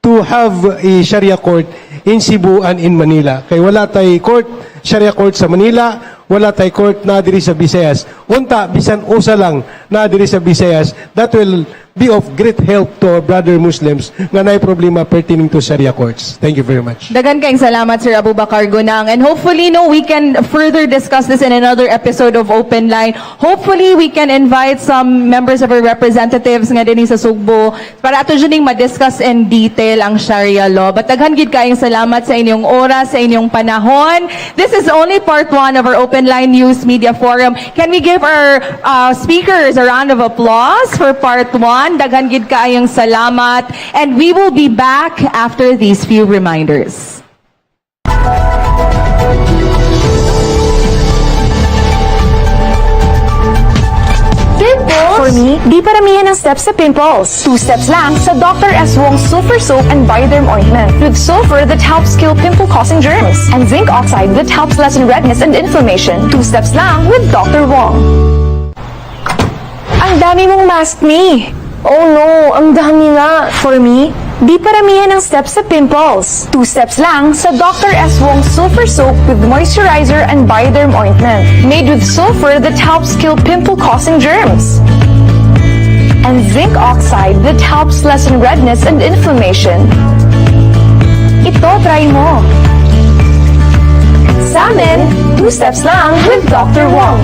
to have a Sharia court in Cebu and in Manila. Kay wala tay court, Sharia court sa Manila, wala tay court na diri sa Visayas. Unta, bisan usa lang na diri sa Visayas, that will be of great help to our brother Muslims nga naay problema pertaining to Sharia courts. Thank you very much. Dagan kayong salamat, Sir Abubacar Gunang. And hopefully, we can further discuss this in another episode of Open Line. Hopefully, we can invite some members of our representatives nga din sa Sugbo para ato dyan ma-discuss in detail ang Sharia law. But daghan gid kayong salamat sa inyong oras, sa inyong panahon. This is only part 1 of our Open Line News Media Forum. Can we give our speakers a round of applause for part 1? Daghan gid kaayong salamat, and we will be back after these few reminders. For me, di paramihan ang steps sa pimples. 2 steps lang sa Dr. S. Wong's Sulfur Soap and Bioderm Ointment. With sulfur that helps kill pimple-causing germs. And zinc oxide that helps lessen redness and inflammation. 2 steps lang with Dr. Wong. Ang dami mong mask, me. Oh no, ang dami nga. For me, di paramihan ang steps sa pimples. 2 steps lang sa Dr. S. Wong's Sulfur Soap with Moisturizer and Bioderm Ointment. Made with sulfur that helps kill pimple-causing germs. And zinc oxide that helps lessen redness and inflammation. Ito, try mo. Sa amin, 2 steps lang with Dr. Wong.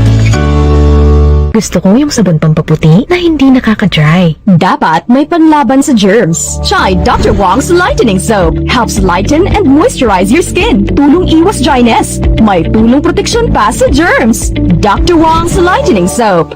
Gusto ko yung sabon pampaputi na hindi nakaka-dry. Dapat may panlaban sa germs. Try Dr. Wong's Lightening Soap. Helps lighten and moisturize your skin. Tulong iwas dryness. May tulong proteksyon pa sa germs. Dr. Wong's Lightening Soap.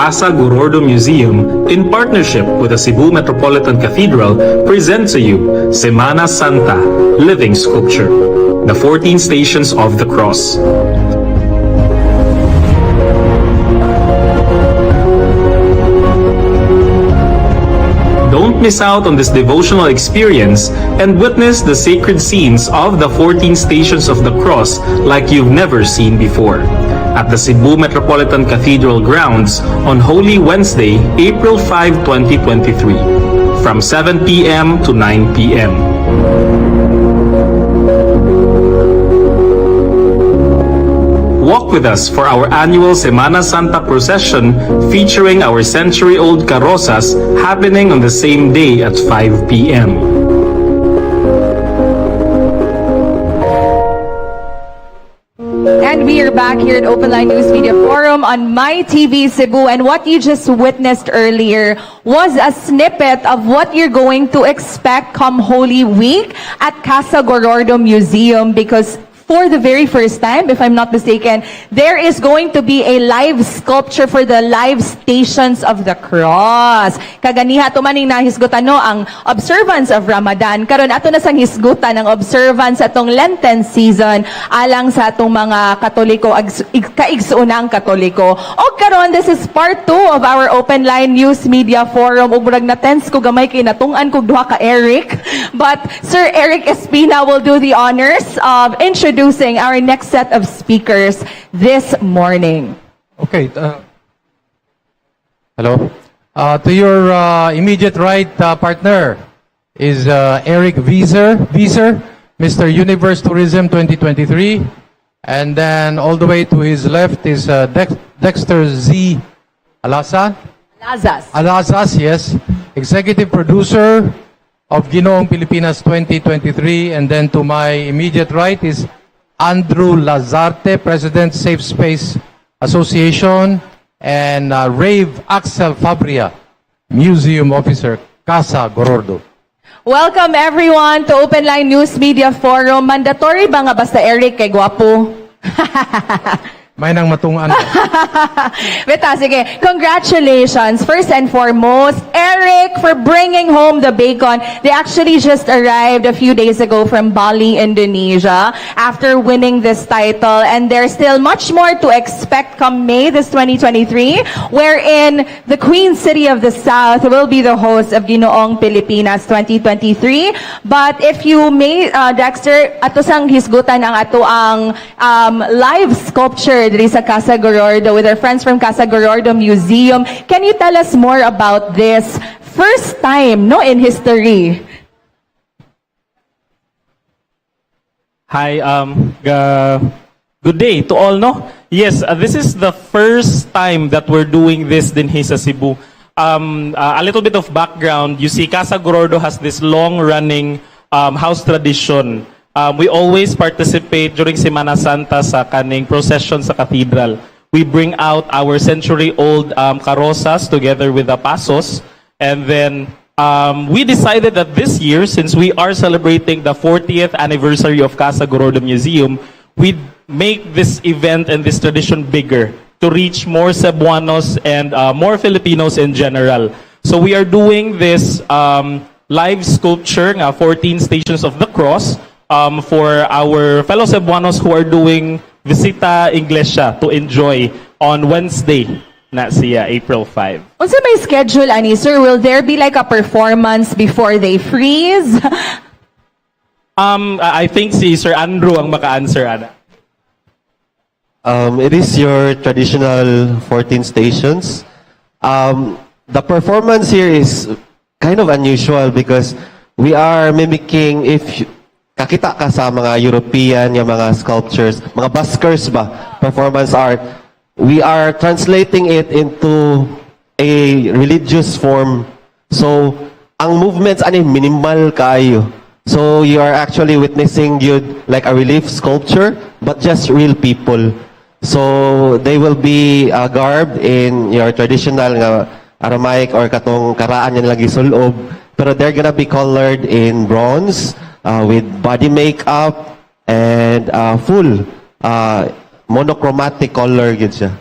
Casa Gorordo Museum, in partnership with the Cebu Metropolitan Cathedral, present to you Semana Santa, Living Sculpture, the 14 Stations of the Cross. Don't miss out on this devotional experience and witness the sacred scenes of the 14 Stations of the Cross like you've never seen before. At the Cebu Metropolitan Cathedral grounds on Holy Wednesday, April 5, 2023, from 7 p.m. to 9 p.m. Walk with us for our annual Semana Santa procession featuring our century-old carrozas happening on the same day at 5 p.m. And we are back here at Open Line News Media Forum on My TV Cebu, and what you just witnessed earlier was a snippet of what you're going to expect come Holy Week at Casa Gorordo Museum, because for the very first time, if I'm not mistaken, there is going to be a live sculpture for the live stations of the cross. Kaganiha to maning nahisgutan no ang observance of Ramadan. Karon ato na sang hisgutan ang observance atong Lenten season alang sa atong mga Katoliko, kaigsuunang Katoliko. O karon, this is part 2 of our Open Line News Media Forum. Ug murag na tense ko gamay kay natung-an kog duha ka Erik. But Sir Erik Espina will do the honors of introducing our next set of speakers this morning. Okay. Hello. To your immediate right partner is Erik Visser, Mr. Universe Tourism 2023. And then all the way to his left is Dexter Alazas, yes. Executive Producer of Ginoong Pilipinas 2023. And then to my immediate right is Andrew Lazarte, President, SafeSpace Association, and Rave Axl Fabria, Museum Officer, Casa, Gorordo. Welcome everyone to Open Line News Media Forum. Mandatory ba nga basta Erik kay gwapo? May nang matungan. Beta, sige. Congratulations, first and foremost, Erik, for bringing home the bacon. They actually just arrived a few days ago from Bali, Indonesia, after winning this title. And there's still much more to expect come May this 2023, wherein the Queen City of the South will be the host of Ginoong Pilipinas 2023. But if you may, Dexter, ato sang hisgutan ang ato ang live sculpture diri sa Casa Gorordo with our friends from Casa Gorordo Museum. Can you tell us more about this first time no in history? Hi, good day to all, no? Yes, this is the first time that we're doing this din here sa Cebu. A little bit of background, you see, Casa Gorordo has this long-running house tradition. We always participate during Semana Santa sa kaning procession sa cathedral. We bring out our century-old carrozas together with the pasos. And then we decided that this year, since we are celebrating the 40th anniversary of Casa Gorordo Museum, we'd make this event and this tradition bigger to reach more Cebuanos and more Filipinos in general. So we are doing this live sculpture, 14 Stations of the Cross, for our fellow Cebuanos who are doing Visita Iglesia to enjoy on Wednesday, na siya, April 5. Unsa may schedule ani, sir? Will there be like a performance before they freeze? I think si Sir Andrew ang maka-answer, ana. It is your traditional 14 stations. The performance here is kind of unusual because we are mimicking, if kakita ka sa mga European, yung mga sculptures, mga buskers ba, performance art, we are translating it into a religious form. So, ang movements, minimal kayo. So, you are actually witnessing like a relief sculpture, but just real people. So, they will be garbed in your traditional Aramaic or katong karaan yan lagi sulob. Pero they're gonna be colored in bronze, with body makeup and full monochromatic color gid siya.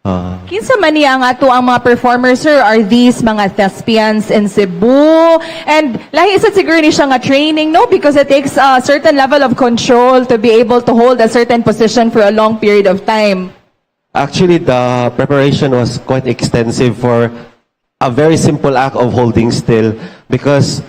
Kinsa man niya nga to ang mga performers, sir? Are these mga thespians in Cebu? And lahi isa siguro ni siya nga training, no? Because it takes a certain level of control to be able to hold a certain position for a long period of time. Actually, the preparation was quite extensive for a very simple act of holding still, because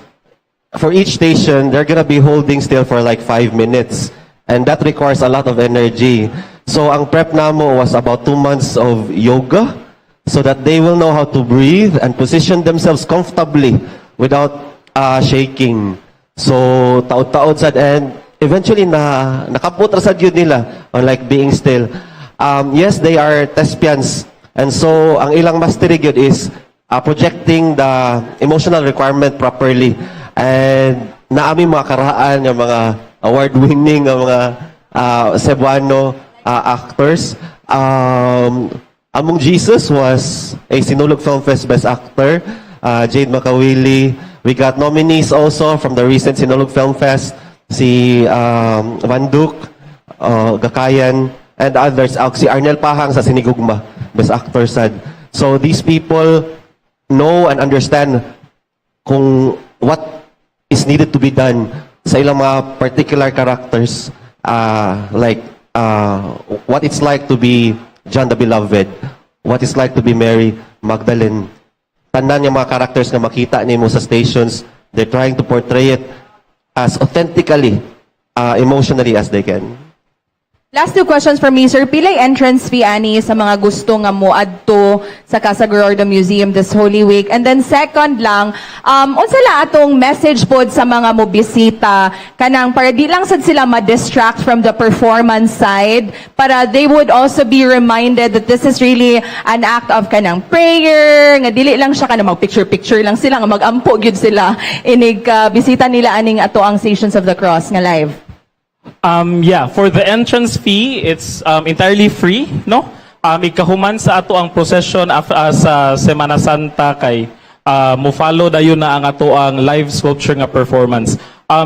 for each station, they're gonna be holding still for like 5 minutes, and that requires a lot of energy. So ang prep namo was about 2 months of yoga, so that they will know how to breathe and position themselves comfortably without shaking. So taod-taod sad, and eventually nakaputra sad yun nila on like being still. Yes, they are thespians, and so ang ilang mastery yun is projecting the emotional requirement properly. And naami mga karaan, yung mga award-winning, mga Cebuano actors. Among Jesus was a Sinulog Film Fest Best Actor, Jade Makawili. We got nominees also from the recent Sinulog Film Fest, si Van Duc, Gakayan, and others. Si Arnel Pahang sa Sinigugma, Best Actor sad. So these people know and understand kung what is needed to be done sa ilang mga particular characters, what it's like to be John the Beloved, what it's like to be Mary Magdalene. Tanan yung mga characters na makita nimo sa stations, they're trying to portray it as authentically, emotionally as they can. Last 2 questions from me, sir. Pilay entrance fee ani sa mga gusto nga mo adto sa Casa Gorordo Museum this Holy Week? And then second lang, unsa la atong message pod sa mga mobisita kanang para di lang sad sila ma-distract from the performance side, para they would also be reminded that this is really an act of kanang prayer, nga dili lang siya kanang mag-picture lang sila, nga mag-ampo gyud sila inig bisita nila aning ato ang Stations of the Cross nga live. Yeah, for the entrance fee, it's entirely free, no? Ikahuman sa ato ang procession sa Semana Santa kay mo follow dayon na ang ato ang live sculpture nga performance.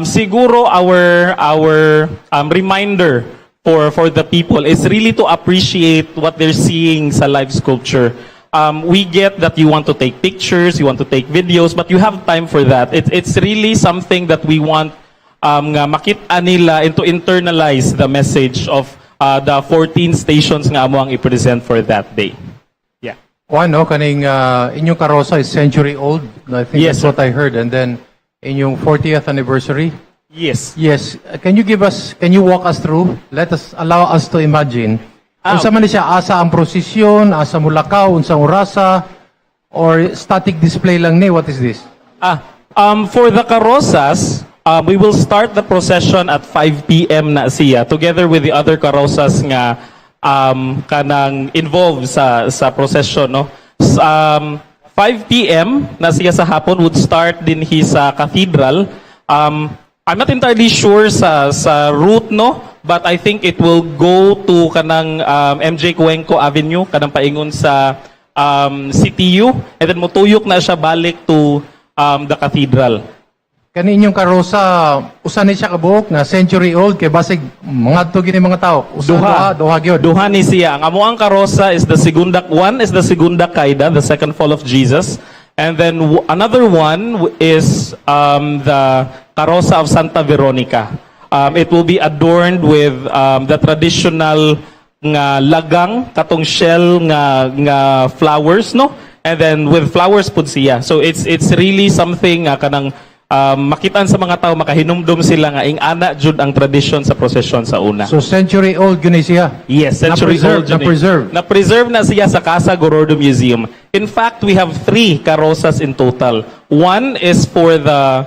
Siguro our reminder for the people is really to appreciate what they're seeing sa live sculpture. We get that you want to take pictures, you want to take videos, but you have time for that. It's really something that we want nga makita nila and to internalize the message of the 14 stations nga amo ang i-present for that day. Yeah. Ano, kaning inyong karosa is century old. I think Yes, that's what I heard. And then inyong 40th anniversary. Yes. Yes. Can you walk us through? Allow us to imagine. Unsa man siya, asa ang prosesyon, asa mulakaw, unsang orasa, or static display lang ni? What is this? For the karosas, we will start the procession at 5 p.m. na siya, together with the other karosas nga kanang involved sa procession, no? 5 p.m. na siya sa hapon would start din sa cathedral. I'm not entirely sure sa route, no, but I think it will go to kanang MJ Cuenco Avenue, kanang paingon sa CTU, and then mutuyok na siya balik to the cathedral. Kani inyong karosa, usa ni siya kabuok na century old kay basig mga to gini mga tao. Duha gyud. Duha ni siya. Ang amo ang karosa is the segunda 𝗓𝗲𝗄𝗧, the second fall of Jesus. And then another one is the karosa of Santa Veronica. It will be adorned with the traditional nga lagang katong shell nga flowers, no? And then with flowers pud siya. So it's really something kanang makitaan sa mga tao, makahinumdum sila nga ingana jud ang tradisyon sa procession sa una. So century old guni siya. Yes, century old. Na-preserve na siya sa Casa Gorordo Museum. In fact, we have 3 karosas in total. One is for the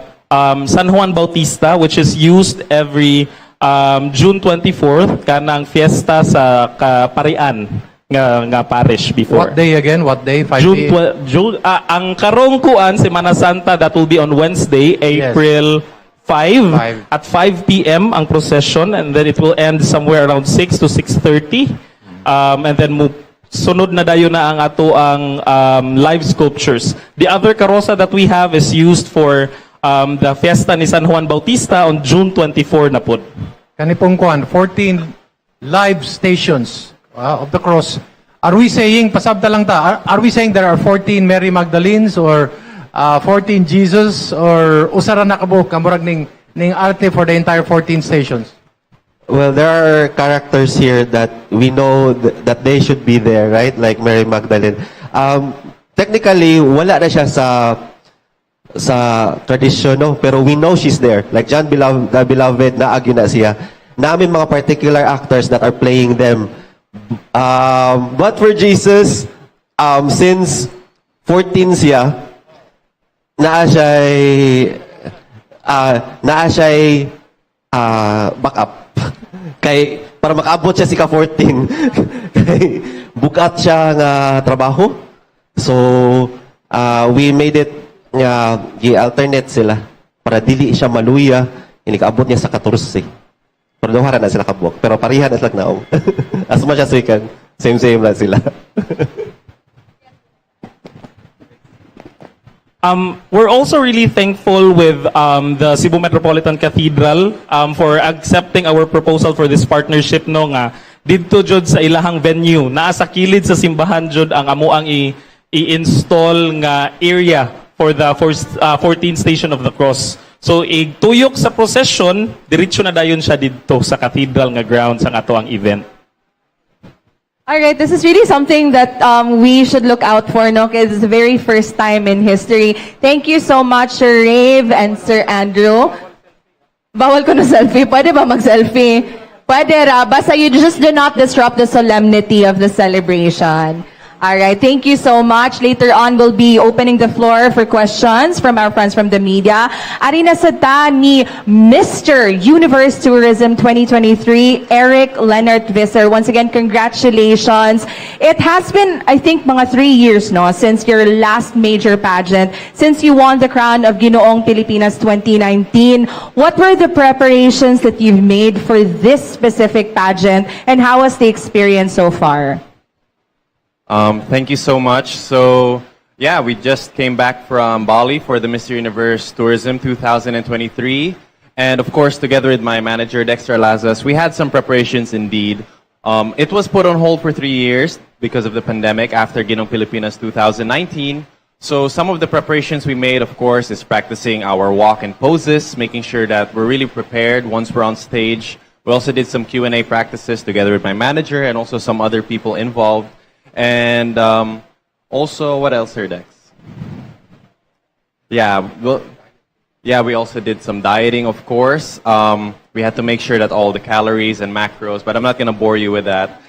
San Juan Bautista, which is used every June 24th, kanang fiesta sa Parian nga parish before. What day again? What day? 5 June, ang karong kuan Semana Santa, that will be on Wednesday, April 5 at 5 p.m. ang procession, and then it will end somewhere around 6 to 6:30. And then sunod na dayon na ang ato ang live sculptures. The other karosa that we have is used for the fiesta ni San Juan Bautista on June 24 na pod. Kanipong kuan 14 live stations of the cross. Are we saying, pasabta lang ta, are we saying there are 14 Mary Magdalenes or 14 Jesus or usara na kabuk kamurag ning arte for the entire 14 stations? Well, there are characters here that we know that they should be there, right? Like Mary Magdalene. Technically, wala na siya sa tradisyon, no? Pero we know she's there. Like John the Beloved, naagyo na siya. Namin mga particular actors that are playing them. But for Jesus, since 14 siya, naa siya'y backup. Kay para makaabot siya si ka-14. Kay bukat siya nga trabaho. So we made it nga gi-alternate sila para dili siya maluya, inikaabot niya sa 14. Pero duhara na sila kabuk. Pero parihan na sila naong. As much as we can. Same lang sila. We're also really thankful with the Cebu Metropolitan Cathedral for accepting our proposal for this partnership no nga didto jud sa ilahang venue naa sa kilid sa simbahan jud ang amuang i-install nga area for the 14th Station of the Cross. So igtuyok sa procession diretso na dayon siya didto sa cathedral nga grounds ang ato ang event. All right, this is really something that we should look out for, no? Because it's the very first time in history. Thank you so much, Sir Rave and Sir Andrew. Bawal ko na selfie. Pwede ba mag-selfie? Pwede ra. Basta you just do not disrupt the solemnity of the celebration. All right, thank you so much. Later on, we'll be opening the floor for questions from our friends from the media. Ari na sa ta ni Mr. Universe Tourism 2023, Erik, Lennart, Visser. Once again, congratulations. It has been, I think, mga 3 years no, since your last major pageant, since you won the crown of Ginoong Pilipinas 2019. What were the preparations that you've made for this specific pageant, and how was the experience so far? Thank you so much. So, yeah, we just came back from Bali for the Mr. Universe Tourism 2023. And of course, together with my manager, Dexter Alazas, we had some preparations indeed. It was put on hold for 3 years because of the pandemic after Ginoong Pilipinas 2019. So some of the preparations we made, of course, is practicing our walk and poses, making sure that we're really prepared once we're on stage. We also did some Q&A practices together with my manager and also some other people involved. And also, what else, Sir Dex? Yeah, we also did some dieting, of course. We had to make sure that all the calories and macros, but I'm not going to bore you with that.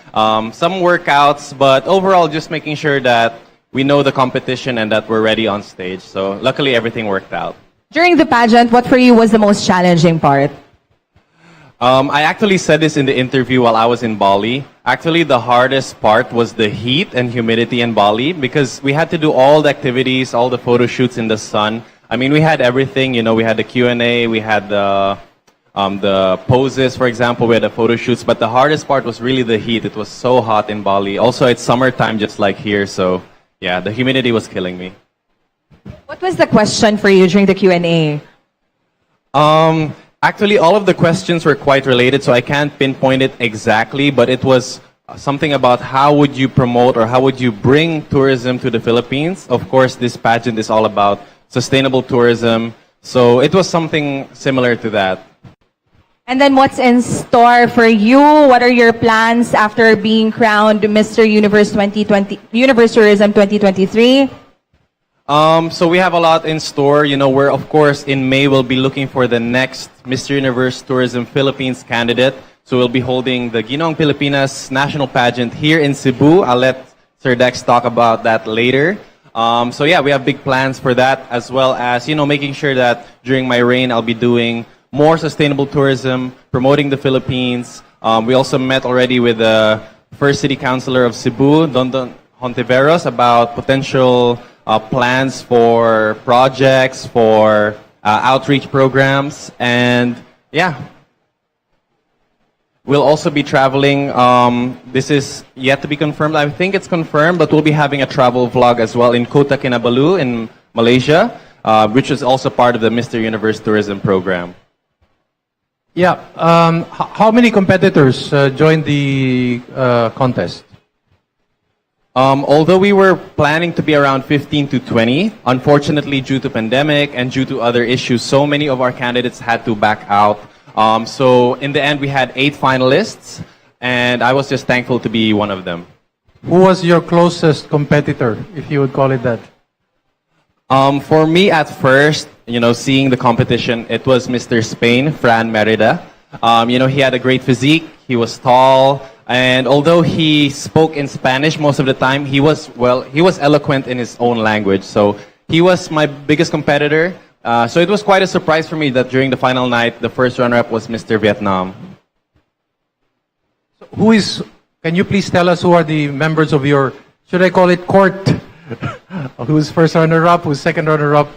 Some workouts, but overall, just making sure that we know the competition and that we're ready on stage. So luckily, everything worked out. During the pageant, what for you was the most challenging part? I actually said this in the interview while I was in Bali. Actually, the hardest part was the heat and humidity in Bali because we had to do all the activities, all the photo shoots in the sun. I mean, we had everything. You know, we had the Q&A, we had the poses, for example, we had the photo shoots. But the hardest part was really the heat. It was so hot in Bali. Also, it's summertime just like here. So, yeah, the humidity was killing me. What was the question for you during the Q&A? Actually, all of the questions were quite related, so I can't pinpoint it exactly, but it was something about how would you promote or how would you bring tourism to the Philippines. Of course, this pageant is all about sustainable tourism, so it was something similar to that. And then what's in store for you? What are your plans after being crowned Mr. Universe Universe Tourism 2023? So we have a lot in store. You know, we're, of course, in May, we'll be looking for the next Mr. Universe Tourism Philippines candidate. So we'll be holding the Ginoong Pilipinas National Pageant here in Cebu. I'll let Sir Dex talk about that later. So yeah, we have big plans for that, as well as, you know, making sure that during my reign, I'll be doing more sustainable tourism, promoting the Philippines. We also met already with the first city councilor of Cebu, Dondon Hontiveros, about potential plans for projects, for outreach programs, and yeah. We'll also be traveling. This is yet to be confirmed. I think it's confirmed, but we'll be having a travel vlog as well in 𝗡𝗲𝘄𝘀 in Malaysia, which is also part of the Mr. Universe Tourism program. Yeah. How many competitors joined the contest? Although we were planning to be around 15 to 20, unfortunately due to pandemic and due to other issues, so many of our candidates had to back out. So in the end, we had 8 finalists, and I was just thankful to be one of them. Who was your closest competitor, if you would call it that? For me, at first, seeing the competition, it was Mr. Spain, Fran Merida. He had a great physique, he was tall, and although he spoke in Spanish most of the time, he was eloquent in his own language. So he was my biggest competitor. So it was quite a surprise for me that during the final night, the first runner-up was Mr. Vietnam. Can you please tell us who are the members of your, should I call it court? Who's first runner-up, who's second runner-up?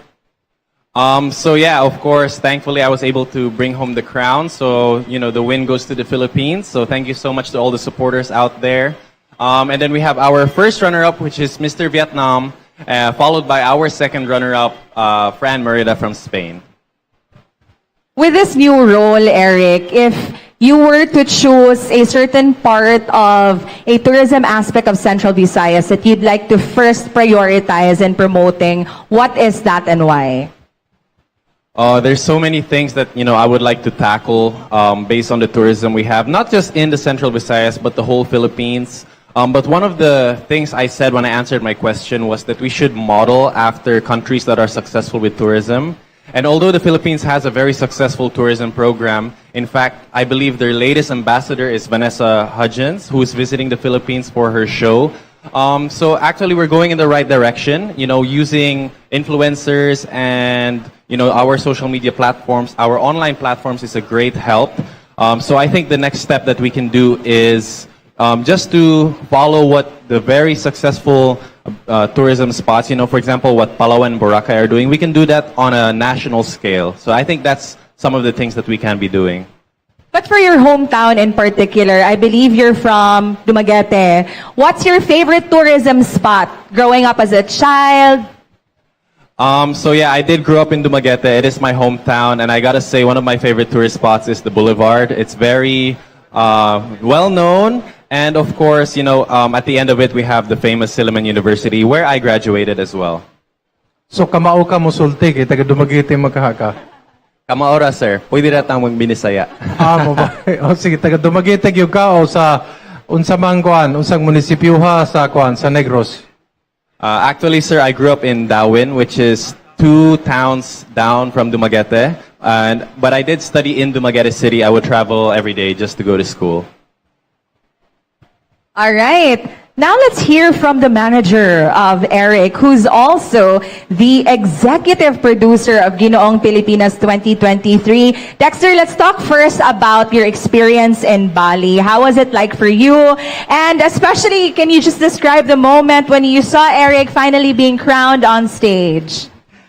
So yeah, of course, thankfully I was able to bring home the crown. So, the win goes to the Philippines. So thank you so much to all the supporters out there. And then we have our first runner-up, which is Mr. Vietnam, followed by our second runner-up, Fran Merida from Spain. With this new role, Erik, if you were to choose a certain part of a tourism aspect of Central Visayas that you'd like to first prioritize in promoting, what is that and why? There's so many things that, I would like to tackle based on the tourism we have, not just in the Central Visayas, but the whole Philippines. But one of the things I said when I answered my question was that we should model after countries that are successful with tourism. And although the Philippines has a very successful tourism program, in fact, I believe their latest ambassador is Vanessa Hudgens, who is visiting the Philippines for her show. So actually we're going in the right direction, using influencers and, our social media platforms, our online platforms is a great help. So I think the next step that we can do is just to follow what the very successful tourism spots, for example, what Palawan and Boracay are doing. We can do that on a national scale. So I think that's some of the things that we can be doing. But for your hometown in particular, I believe you're from Dumaguete. What's your favorite tourism spot growing up as a child? So yeah, I did grow up in Dumaguete. It is my hometown, and I gotta say one of my favorite tourist spots is the Boulevard. It's very well known, and of course, at the end of it, we have the famous Silliman University, where I graduated as well. So kamao ka mo sulti, kay taga Dumaguete magkahaka? Kamaora, sir. Pwede na tayong Binisaya. Sige, taga Dumaguete gyud ka o sa unsa man kuan, unsang munisipyo sa kuan sa Negros? Actually, sir, I grew up in Dawin, which is 2 towns down from Dumaguete. But I did study in Dumaguete City. I would travel every day just to go to school. All right. Now let's hear from the manager of Erik, who's also the executive producer of Ginoong Pilipinas 2023. Dexter, let's talk first about your experience in Bali. How was it like for you? And especially, can you just describe the moment when you saw Erik finally being crowned on stage?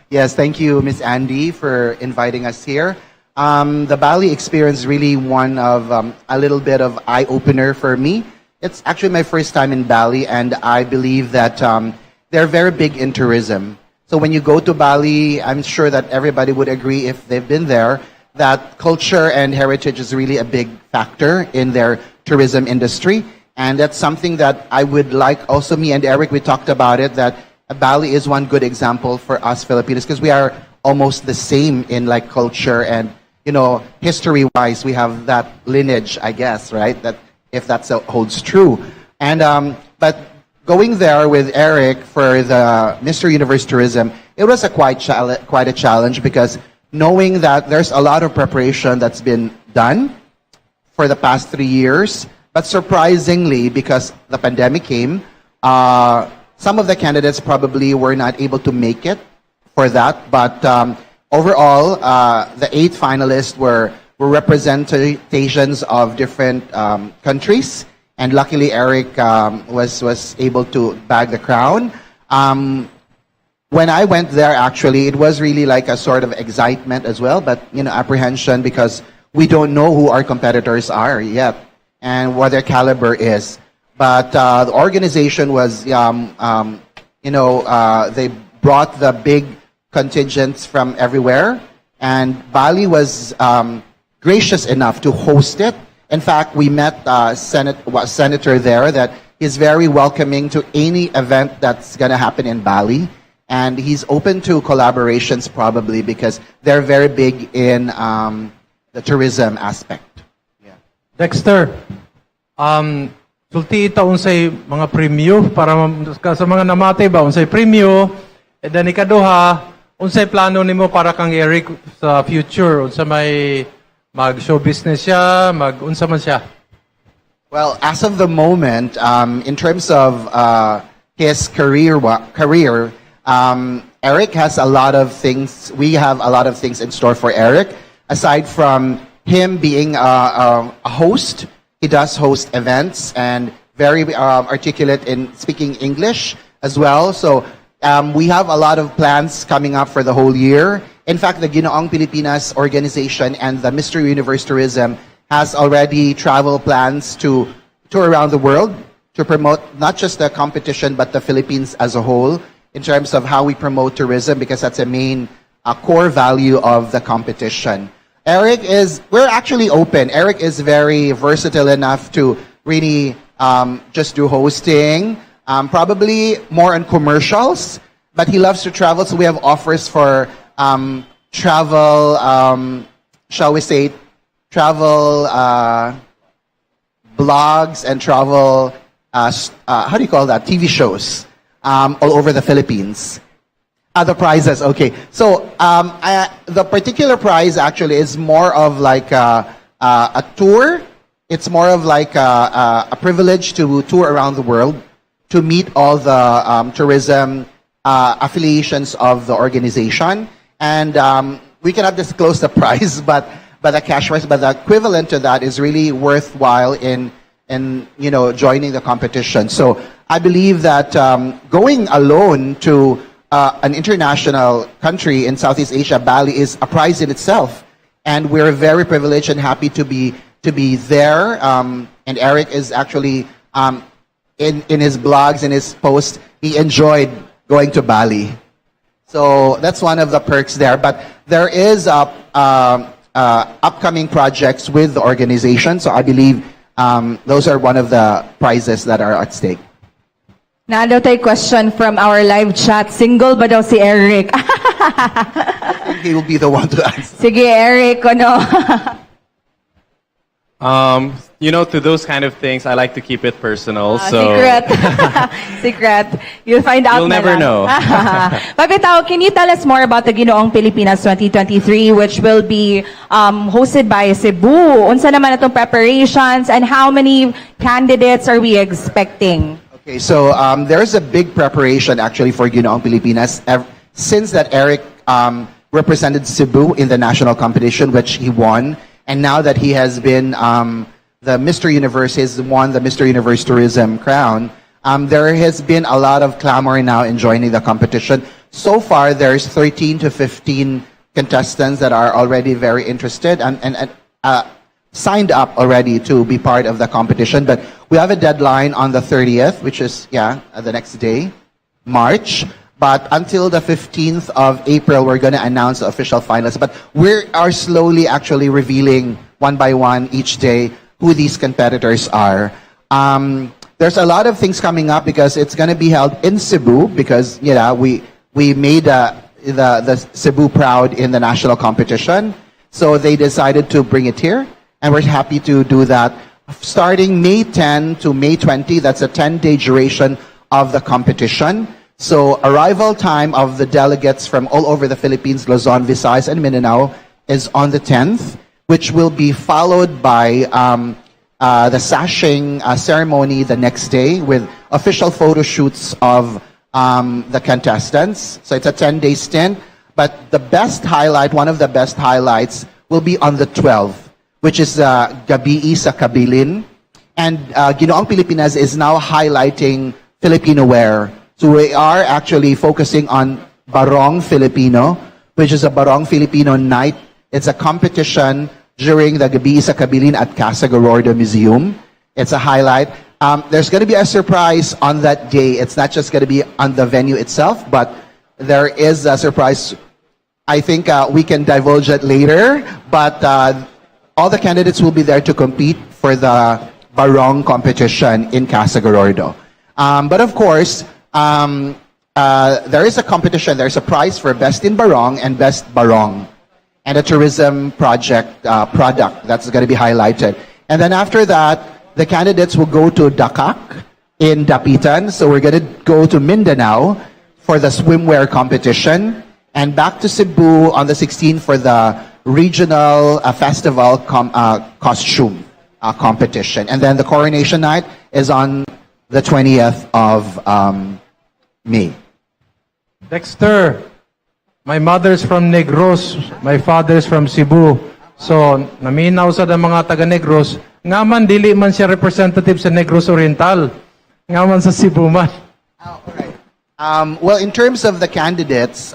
Yes, thank you, Miss Andy, for inviting us here. The Bali experience really one of a little bit of eye-opener for me. It's actually my first time in Bali, and I believe that they're very big in tourism. So when you go to Bali, I'm sure that everybody would agree, if they've been there, that culture and heritage is really a big factor in their tourism industry. And that's something that I would like, also me and Erik, we talked about it, that Bali is one good example for us Filipinos, because we are almost the same in like culture and, history-wise, we have that lineage, I guess, right? That if that holds true. And but going there with Erik for the Mr. Universe Tourism, it was quite a challenge, because knowing that there's a lot of preparation that's been done for the past 3 years, but surprisingly, because the pandemic came, some of the candidates probably were not able to make it for that. But overall, the 8 finalists were representations of different countries, and luckily Erik was able to bag the crown. When I went there, actually, it was really like a sort of excitement as well, but apprehension, because we don't know who our competitors are yet and what their caliber is. But the organization was, they brought the big contingents from everywhere, and Bali was gracious enough to host it. In fact, we met Senator there that he's very welcoming to any event that's going to happen in Bali. And he's open to collaborations probably because they're very big in the tourism aspect. Dexter, sulti ita unsay mga premyo para sa mga namatay ba unsay premyo, and then ikaduha unsay plano nimo para kang Erik sa future, unsa may mag show business siya, mag unsa man siya? Well, as of the moment, in terms of his career, Erik has a lot of things. We have a lot of things in store for Erik. Aside from him being a host, he does host events and very articulate in speaking English as well. So we have a lot of plans coming up for the whole year. In fact, the Ginoong Pilipinas organization and the Mr. Universe Tourism has already travel plans to tour around the world to promote not just the competition but the Philippines as a whole in terms of how we promote tourism, because that's a main core value of the competition. We're actually open. Erik is very versatile enough to really just do hosting, probably more on commercials, but he loves to travel, so we have offers for travel, shall we say, travel blogs and travel, how do you call that, TV shows all over the Philippines. The prizes, okay. So the particular prize actually is more of like a tour. It's more of like a privilege to tour around the world, to meet all the tourism affiliations of the organization. And we cannot disclose the prize, but the cash prize, but the equivalent to that is really worthwhile in joining the competition. So I believe that going alone to an international country in Southeast Asia, Bali, is a prize in itself, and we're very privileged and happy to be there. And Erik is actually in his blogs and his posts, he enjoyed going to Bali. So that's one of the perks there. But there is upcoming projects with the organization, so I believe those are one of the prizes that are at stake. Na daw tayo question from our live chat. Single ba daw si Erik? I think he will be the one to answer. Sige, Erik, ano? To those kind of things, I like to keep it personal. So Secret. Secret. You'll find out. You'll na never lang. know. Papitaw, can you tell us more about the Ginoong Pilipinas 2023, which will be hosted by Cebu? Unsa naman itong preparations, and how many candidates are we expecting? Okay, so there's a big preparation actually for Ginoong Pilipinas. Since that Erik represented Cebu in the national competition, which he won, and now that he has been the Mr. Universe, he's won the Mr. Universe Tourism crown, there has been a lot of clamor now in joining the competition. So far, there's 13 to 15 contestants that are already very interested and signed up already to be part of the competition. But we have a deadline on the 30th, which is, the next day, March. But until the 15th of April, we're going to announce the official finalists. But we are slowly actually revealing one by one each day who these competitors are. There's a lot of things coming up because it's going to be held in Cebu because, we made the Cebu proud in the national competition. So they decided to bring it here. And we're happy to do that. Starting May 10 to May 20, that's a 10-day duration of the competition. So arrival time of the delegates from all over the Philippines, Luzon, Visayas, and Mindanao is on the 10th, which will be followed by the sashing ceremony the next day with official photo shoots of the contestants. So it's a 10-day stint. But the best highlight, one of the best highlights, will be on the 12th, which is 𝗙𝗲𝗄𝘀. And Ginoong Pilipinas is now highlighting Filipino wear. So we are actually focusing on Barong Filipino, which is a Barong Filipino night. It's a competition during the 𝗙𝗲𝗄𝘀 at Casa Gorordo Museum. It's a highlight. There's going to be a surprise on that day. It's not just going to be on the venue itself, but there is a surprise. I think we can divulge it later, but all the candidates will be there to compete for the barong competition in Casa Gorordo. But of course, there is a competition, there's a prize for Best in Barong and Best Barong, and a tourism product that's going to be highlighted. And then after that, the candidates will go to Dakak in Dapitan. So we're going to go to Mindanao for the swimwear competition, and back to Cebu on the 16th for the regional festival costume competition. And then the coronation night is on the 20th of May. Dexter, my mother's from Negros, my father's from Cebu. So, naminaw sa mga taga Negros, nga man dili man siya representative sa Negros Oriental. Nga man sa Cebu man. Well, in terms of the candidates,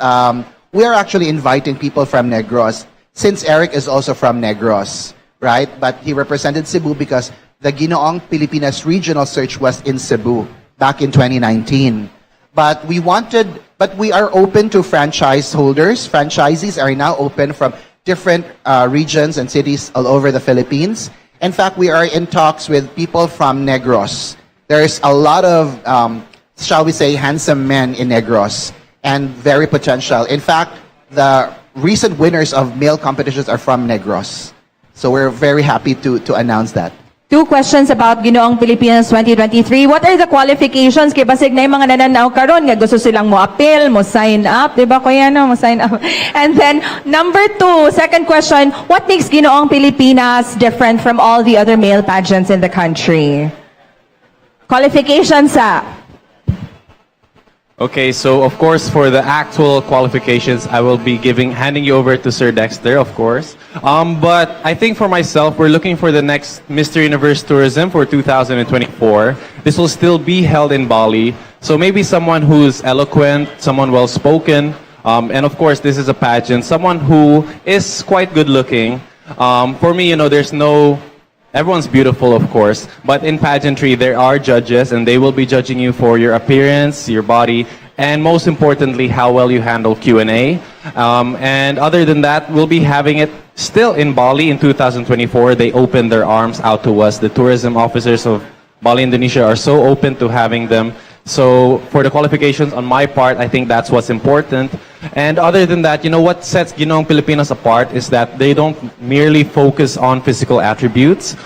we are actually inviting people from Negros, since Erik is also from Negros, right? But he represented Cebu because the Ginoong Pilipinas regional search was in Cebu back in 2019. But we are open to franchise holders. Franchisees are now open from different regions and cities all over the Philippines. In fact, we are in talks with people from Negros. There's a lot of, shall we say, handsome men in Negros and very potential. In fact, the recent winners of male competitions are from Negros. So we're very happy to announce that. 2 questions about Ginoong Pilipinas 2023. What are the qualifications? Kaya basig na yung mga nananaw karon nga gusto silang mo appeal, mo sign up, di ba kuya no? Mo sign up. And then number 2, second question, what makes Ginoong Pilipinas different from all the other male pageants in the country? Qualifications sa Okay, so of course for the actual qualifications, I will be handing you over to Sir Dexter, of course. But I think for myself, we're looking for the next Mr. Universe Tourism for 2024. This will still be held in Bali. So maybe someone who's eloquent, someone well-spoken, and of course this is a pageant, someone who is quite good-looking. For me, everyone's beautiful, of course, but in pageantry, there are judges, and they will be judging you for your appearance, your body, and most importantly, how well you handle Q&A. And other than that, we'll be having it still in Bali in 2024. They opened their arms out to us. The tourism officers of Bali, Indonesia are so open to having them. So for the qualifications on my part, I think that's what's important. And other than that, what sets Ginoong Pilipinas apart is that they don't merely focus on physical attributes.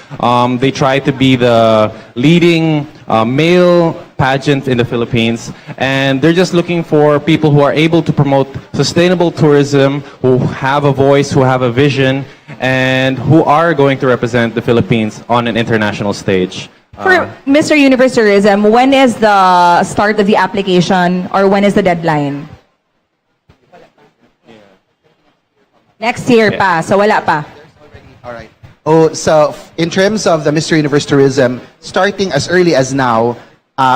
They try to be the leading male pageant in the Philippines. And they're just looking for people who are able to promote sustainable tourism, who have a voice, who have a vision, and who are going to represent the Philippines on an international stage. For Mr. Universe Tourism, when is the start of the application or when is the deadline? Next year pa, so wala pa. All right. So in terms of the Mr. Universe Tourism, starting as early as now,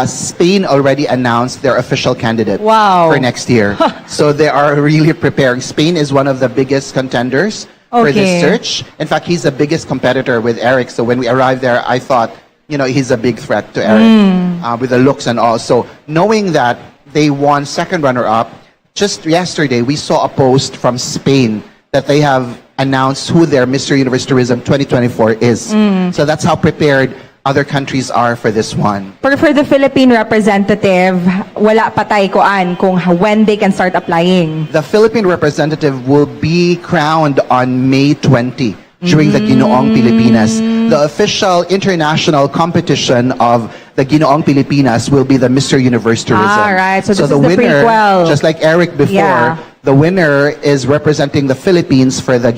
Spain already announced their official candidate for next year. So they are really preparing. Spain is one of the biggest contenders for this search. In fact, he's the biggest competitor with Erik. So when we arrived there, I thought, he's a big threat to Erik with the looks and all. So knowing that they won second runner-up, just yesterday we saw a post from Spain that they have announced who their Mr. Universe Tourism 2024 is. So that's how prepared other countries are for this one. But for the Philippine representative, wala pa tayo kuan kung when they can start applying. The Philippine representative will be crowned on May 20 during the Ginoong Pilipinas. The official international competition of the Ginoong Pilipinas will be the Mr. Universe Tourism. Right. So this the is the winner, prequel. just like Erik before, the winner is representing the Philippines for the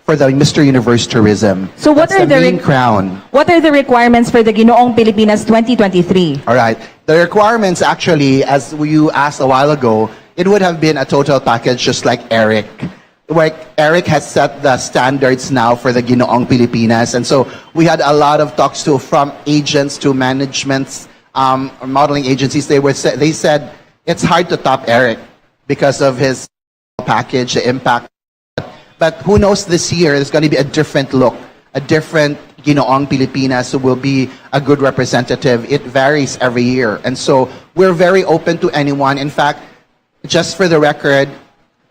for the Mr. Universe Tourism. So what That's are the main crown? What are the requirements for the Ginoong Pilipinas 2023? All right. The requirements actually, as you asked a while ago, it would have been a total package just like Erik. Like Erik has set the standards now for the Ginoong Pilipinas, and so we had a lot of talks from agents to managements, modeling agencies. They said it's hard to top Erik because of his package, the impact. But who knows, this year there's going to be a different look, a different Ginoong Pilipinas who will be a good representative. It varies every year, and so we're very open to anyone. In fact, just for the record,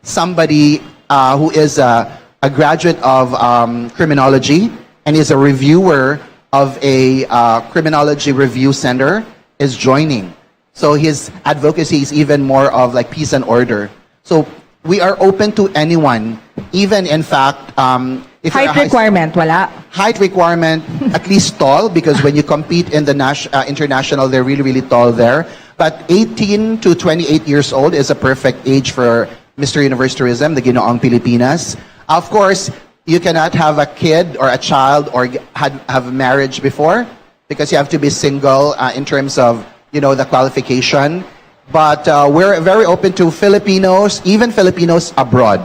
somebody who is a graduate of criminology and is a reviewer of a criminology review center is joining. So his advocacy is even more of like peace and order. So we are open to anyone, even in fact, if you're a Height requirement, wala. height requirement, at least tall, because when you compete in the international, they're really, really tall there. But 18 to 28 years old is a perfect age for Mr. Universe Tourism, the Ginoong Pilipinas. Of course, you cannot have a kid or a child or have marriage before, because you have to be single in terms of, you know, the qualification. But we're very open to Filipinos, even Filipinos abroad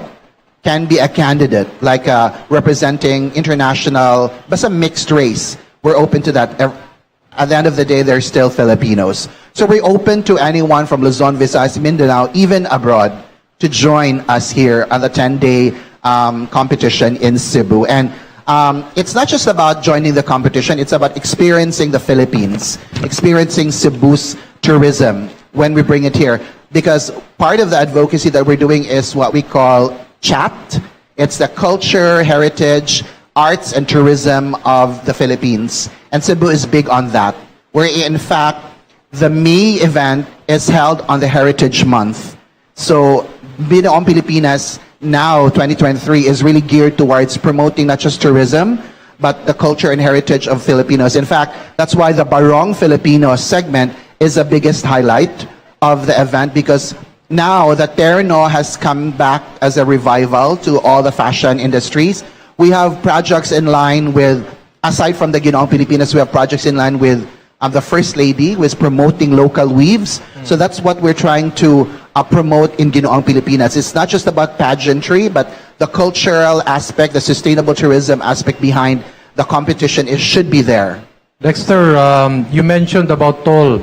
can be a candidate, like representing international, but a mixed race. We're open to that. At the end of the day, they're still Filipinos. So we're open to anyone from Luzon, Visayas, Mindanao, even abroad, to join us here on the 10-day competition in Cebu. And it's not just about joining the competition, it's about experiencing the Philippines, experiencing Cebu's tourism when we bring it here. Because part of the advocacy that we're doing is what we call CHAT. It's the culture, heritage, arts, and tourism of the Philippines. And Cebu is big on that. Where in fact, the May event is held on the Heritage Month. So Ginoong Pilipinas now, 2023, is really geared towards promoting not just tourism, but the culture and heritage of Filipinos. In fact, that's why the Barong Filipino segment is the biggest highlight of the event, because now the Terno has come back as a revival to all the fashion industries. We have projects in line with, aside from the Ginoong Pilipinas, we have projects in line with the First Lady, who is promoting local weaves. So that's what we're trying to promote in Ginoong Pilipinas. It's not just about pageantry, but the cultural aspect, the sustainable tourism aspect behind the competition, it should be there. Dexter, you mentioned about toll.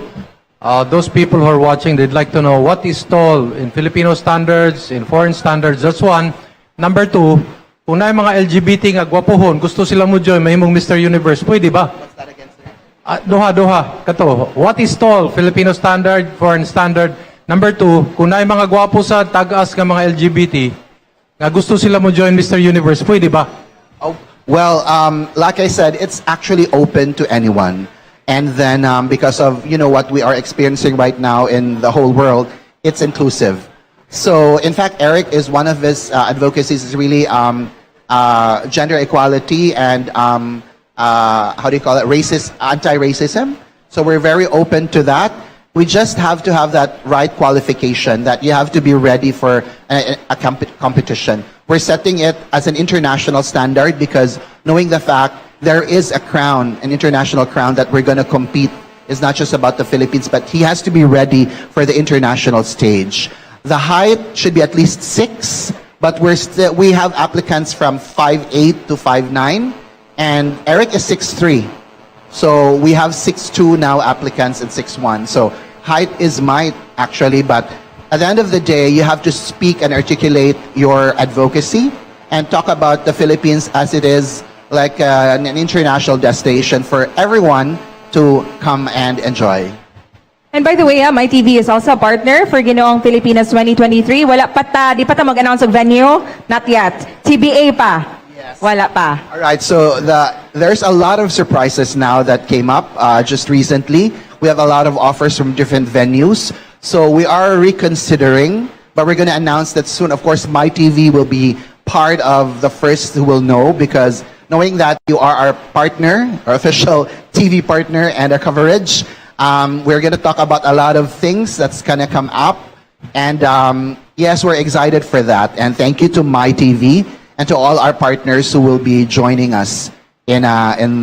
Those people who are watching, they'd like to know, what is toll in Filipino standards, in foreign standards? That's one. Number two, kung na yung mga LGBT nga gwapohon, gusto sila mo join, mahimong Mr. Universe, pwede ba? Doha. Kato, what is toll? Filipino standard, foreign standard. Number two, kung na yung mga gwapo sa tag-as nga mga LGBT, nga gusto sila mo join Mr. Universe, pwede ba? Well, like I said, it's actually open to anyone. And then because of, you know, what we are experiencing right now in the whole world, it's inclusive. So in fact, Erik is one of his advocacies is really gender equality and how do you call it, anti-racism. So we're very open to that. We just have to have that right qualification, that you have to be ready for a competition. We're setting it as an international standard because knowing the fact there is a crown, an international crown that we're going to compete. It's not just about the Philippines, but he has to be ready for the international stage. The height should be at least 6, but we have applicants from 5'8" to 5'9", and Erik is 6'3". So we have 6'2" now applicants and 6'1". So height is might, actually, but at the end of the day, you have to speak and articulate your advocacy and talk about the Philippines as it is, like an international destination for everyone to come and enjoy. And by the way, my TV is also a partner for Ginoong Pilipinas 2023. Wala pa di pa ta mag-announce of venue? Not yet. TBA pa. Yes. Wala pa. All right, so there's a lot of surprises now that came up just recently. We have a lot of offers from different venues. So we are reconsidering, but we're going to announce that soon. Of course, my TV will be part of the first who will know, because knowing that you are our partner, our official TV partner and our coverage, we're going to talk about a lot of things that's going to come up. And yes, we're excited for that. And thank you to My TV and to all our partners who will be joining us in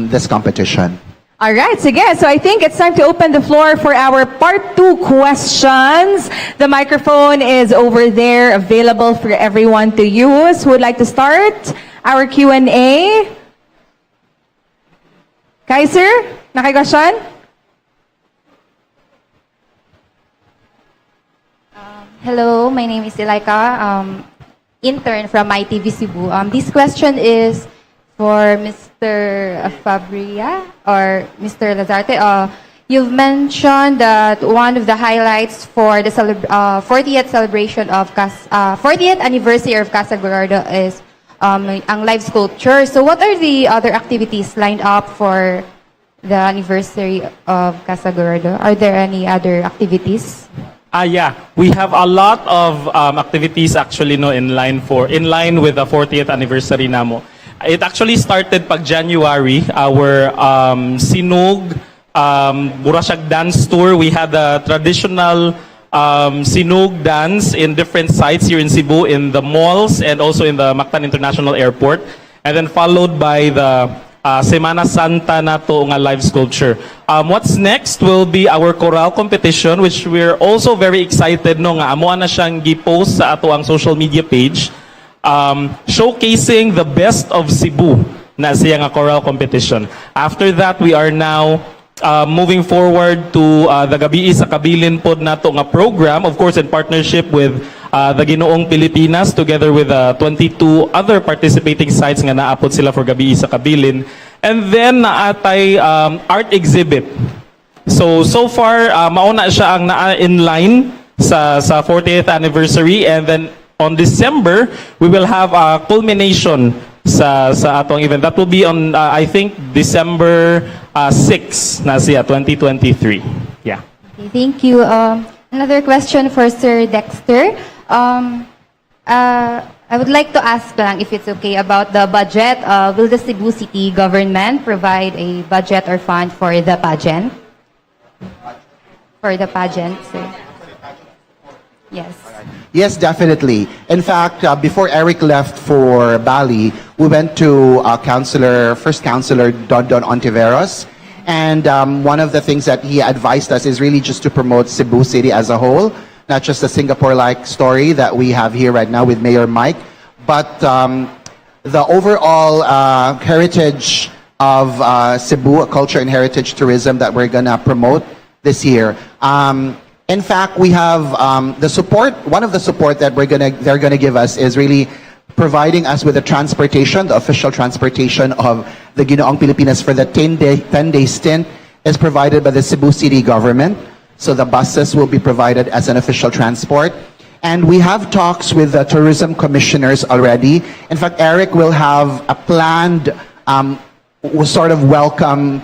this competition. All right, sige. So I think it's time to open the floor for our part 2 questions. The microphone is over there, available for everyone to use. Who would like to start our Q&A? Kaiser, nakikasyon? Hello, my name is Ilaika, intern from ITV Cebu. This question is for Mr. Fabria or Mr. Lazarte. You've mentioned that one of the highlights for the 40th celebration of 40th anniversary of Casa Gorordo is ang live sculpture. So what are the other activities lined up for the anniversary of Casa Gorordo? Are there any other activities? Yeah, we have a lot of activities actually no in line with the 40th anniversary namo. It actually started pag January, our Sinog Burashag dance tour. We had a traditional Sinog dance in different sites here in Cebu, in the malls and also in the Mactan International Airport, and then followed by the Semana Santa na to nga live sculpture. What's next will be our choral competition, which we're also very excited no nga amo na siyang gi-post sa ato ang social media page, showcasing the best of Cebu na siya nga choral competition. After that, we are now moving forward to the 𝗙𝗲𝗄𝗀 pod nato nga program, of course in partnership with the Ginoong Pilipinas, together with 22 other participating sites nga naapod sila for 𝗙𝗲𝗄𝗀. And then naatay art exhibit. So far mauna siya ang naa in line sa 40th anniversary, and then on December we will have a culmination sa atong event. That will be on I think December 6 na siya 2023. Yeah. Okay, thank you. Another question for Sir Dexter. I would like to ask lang if it's okay about the budget. Will the Cebu City government provide a budget or fund for the pageant? For the pageant, sir. Yes. Yes, definitely. In fact, before Erik left for Bali, we went to first counselor Don Ontiveros, and one of the things that he advised us is really just to promote Cebu City as a whole, not just the Singapore-like story that we have here right now with Mayor Mike, but the overall heritage of Cebu, culture and heritage tourism that we're gonna promote this year. In fact, we have the support. One of the support that they're gonna give us is really providing us with the transportation. The official transportation of the Ginoong Pilipinas for the 10-day stint is provided by the Cebu City government. So the buses will be provided as an official transport. And we have talks with the tourism commissioners already. In fact, Erik will have a planned sort of welcome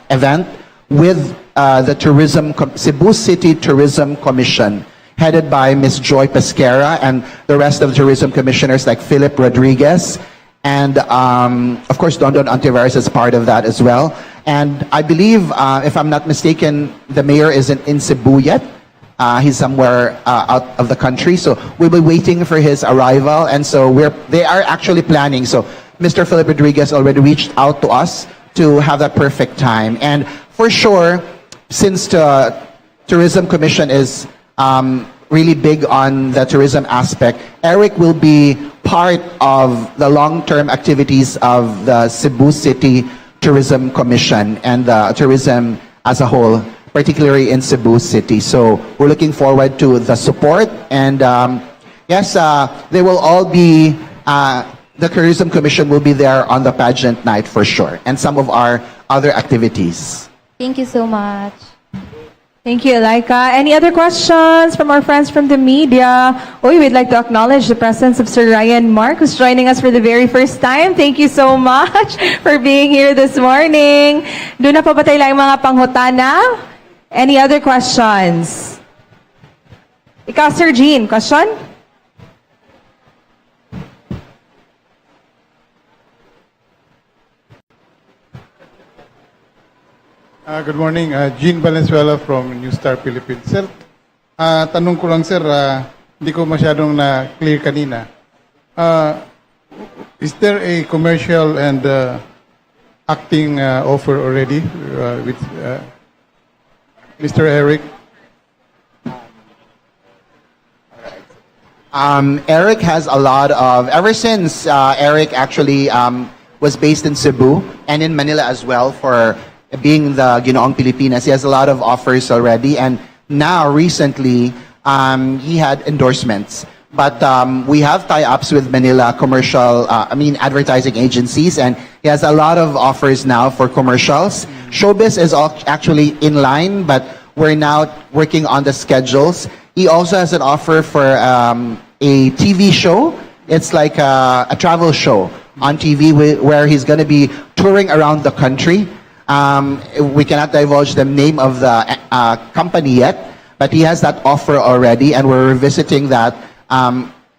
event with the Cebu City Tourism Commission, headed by Ms. Joy Pesquera and the rest of the tourism commissioners like Philip Rodriguez, and of course Don Ontiveros is part of that as well. And I believe, if I'm not mistaken, the mayor isn't in Cebu yet. He's somewhere out of the country, so we'll be waiting for his arrival. And so they are actually planning. So Mr. Philip Rodriguez already reached out to us to have that perfect time. And for sure, since the Tourism Commission is really big on the tourism aspect, Erik will be part of the long-term activities of the Cebu City Tourism Commission and the tourism as a whole, particularly in Cebu City. So we're looking forward to the support, and yes, they will all be, the Tourism Commission will be there on the pageant night for sure, and some of our other activities. Thank you so much. Thank you, Laika. Any other questions from our friends from the media? We'd like to acknowledge the presence of Sir Ryan Mark, who's joining us for the very first time. Thank you so much for being here this morning. Doon na pa ba tayo lang mga panghutana? Any other questions? Ikaw, Sir Jean, question? Good morning. Jean Valenzuela from New Star Philippines. Sir, tanong ko lang sir, hindi ko masyadong na-clear kanina. Is there a commercial and acting offer already with Mr. Erik? Erik has a lot of, ever since Erik actually was based in Cebu and in Manila as well for being the Ginoong Pilipinas, he has a lot of offers already, and now recently he had endorsements. But we have tie-ups with Manila commercial, advertising agencies, and he has a lot of offers now for commercials. Showbiz is actually in line, but we're now working on the schedules. He also has an offer for a TV show. It's like a travel show on TV where he's going to be touring around the country. We cannot divulge the name of the company yet, but he has that offer already, and we're revisiting that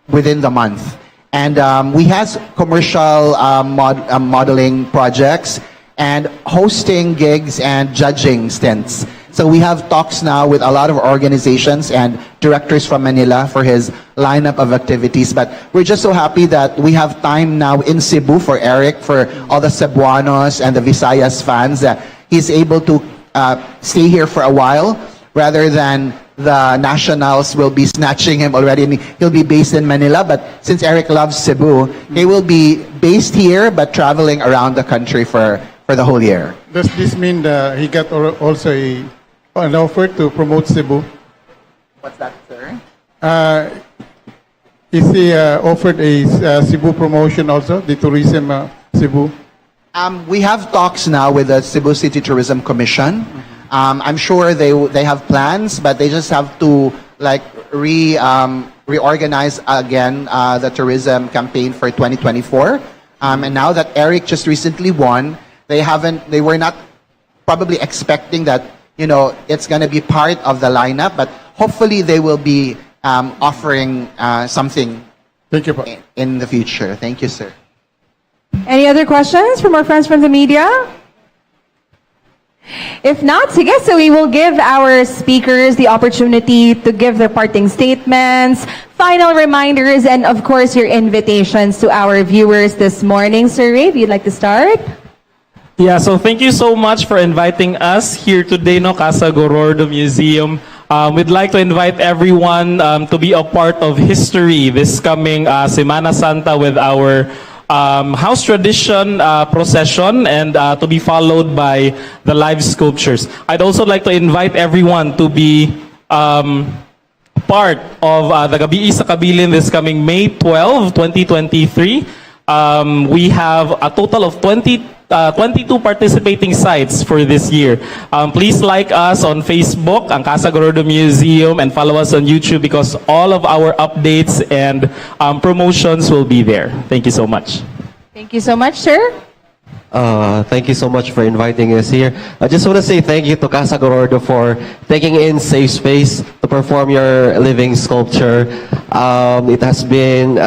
within the month. And we has commercial modeling projects and hosting gigs and judging stints. So we have talks now with a lot of organizations and directors from Manila for his lineup of activities. But we're just so happy that we have time now in Cebu for Erik, for all the Cebuanos and the Visayas fans, that he's able to stay here for a while rather than the nationals will be snatching him already. And he'll be based in Manila, but since Erik loves Cebu, he will be based here but traveling around the country for the whole year. Does this mean that he got also an offer to promote Cebu? What's that, sir? Is he offered a Cebu promotion also, the tourism Cebu? We have talks now with the Cebu City Tourism Commission. I'm sure they have plans, but they just have to like reorganize again the tourism campaign for 2024. And now that Erik just recently won, they were not probably expecting that, you know, it's going to be part of the lineup, but hopefully they will be offering something in the future. Thank you, sir. Any other questions from our friends from the media? If not, sige, so we will give our speakers the opportunity to give their parting statements, final reminders, and of course your invitations to our viewers this morning. Sir Rave, you'd like to start? Yeah, so thank you so much for inviting us here today, no, Casa Gorordo Museum. We'd like to invite everyone to be a part of history this coming Semana Santa with our house tradition procession, and to be followed by the live sculptures. I'd also like to invite everyone to be part of the 𝗙𝗲𝗄𝗆 Kabilin this coming May 12, 2023. We have a total of 22 participating sites for this year. Please like us on Facebook, ang Casa Gorordo Museum, and follow us on YouTube because all of our updates and promotions will be there. Thank you so much. Thank you so much, sir. Thank you so much for inviting us here. I just want to say thank you to Casa Gorordo for taking in SafeSpace to perform your living sculpture. It has been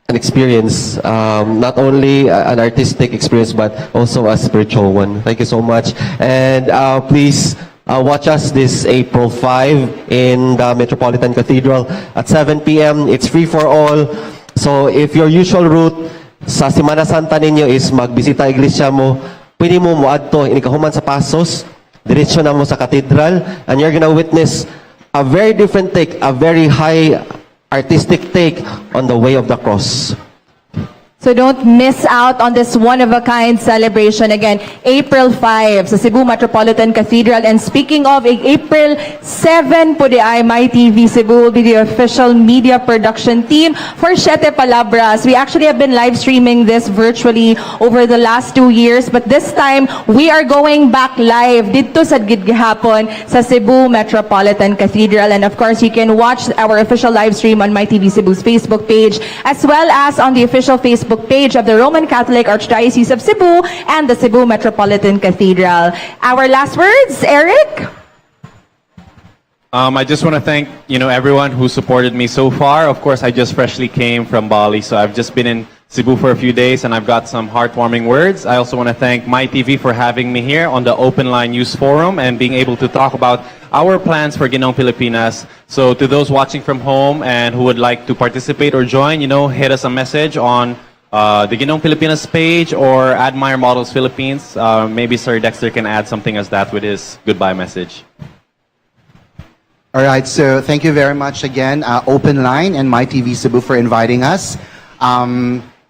an experience, not only an artistic experience, but also a spiritual one. Thank you so much. And please watch us this April 5 in the Metropolitan Cathedral at 7 p.m. It's free for all. So if your usual route sa Semana Santa ninyo is magbisita iglesia mo, pwede mo moadto inikahuman sa Pasos, diretso na mo sa Cathedral, and you're gonna witness a very different take, a very high artistic take on the way of the cross. So don't miss out on this one-of-a-kind celebration. Again, April 5 sa Cebu Metropolitan Cathedral. And speaking of, April 7 po di ay MyTV Cebu will be the official media production team for 𝗡𝗲𝗄𝗆. We actually have been live streaming this virtually over the last 2 years. But this time, we are going back live dito sa gihapon sa Cebu Metropolitan Cathedral. And of course, you can watch our official live stream on MyTV Cebu's Facebook page, as well as on the official Facebook page of the Roman Catholic Archdiocese of Cebu and the Cebu Metropolitan Cathedral. Our last words, Erik? I just want to thank, everyone who supported me so far. Of course, I just freshly came from Bali, so I've just been in Cebu for a few days, and I've got some heartwarming words. I also want to thank MyTV for having me here on the Open Line News Forum and being able to talk about our plans for Ginoong Pilipinas. So to those watching from home and who would like to participate or join, hit us a message on the Ginoong Pilipinas page or Admire Models Philippines. Maybe Sir Dexter can add something as that with his goodbye message. All right, so thank you very much again, Open Line and MyTV Cebu for inviting us.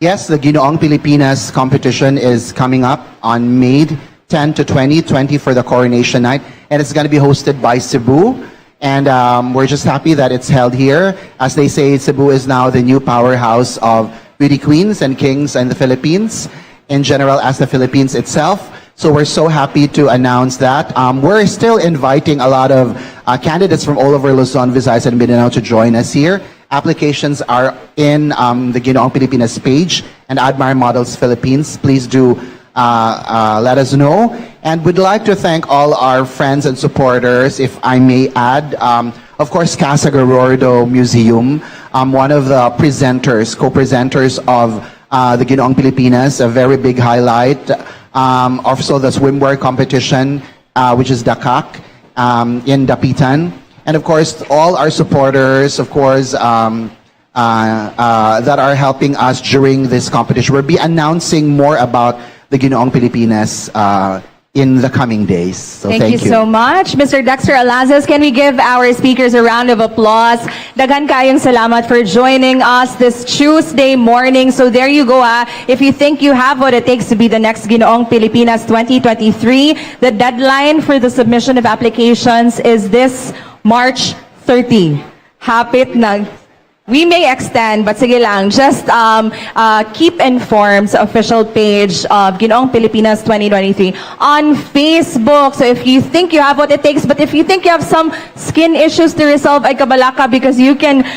Yes, the Ginoong Pilipinas competition is coming up on May 10 to 20 for the coronation night, and it's going to be hosted by Cebu. And we're just happy that it's held here. As they say, Cebu is now the new powerhouse of beauty queens and kings in the Philippines, in general as the Philippines itself. So we're so happy to announce that. We're still inviting a lot of candidates from all over Luzon, Visayas, and Mindanao to join us here. Applications are in the Ginoong Pilipinas page and Admire Models Philippines. Please do let us know. And we'd like to thank all our friends and supporters, if I may add. Of course, Casa Gorordo Museum, one of the presenters, co-presenters of the Ginoong Pilipinas, a very big highlight. Also the swimwear competition, which is Dakak, in Dapitan. And of course, all our supporters, of course, that are helping us during this competition. We'll be announcing more about the Ginoong Pilipinas in the coming days. So Thank you so much. Mr. Dexter Alazas, can we give our speakers a round of applause? Daghan kayong salamat for joining us this Tuesday morning. So there you go. If you think you have what it takes to be the next Ginoong Pilipinas 2023, the deadline for the submission of applications is this March 30. Hapit na. We may extend, but sige lang, just keep informed sa official page of Ginoong Pilipinas 2023 on Facebook. So if you think you have what it takes, but if you think you have some skin issues to resolve, ay kabalaka, because you can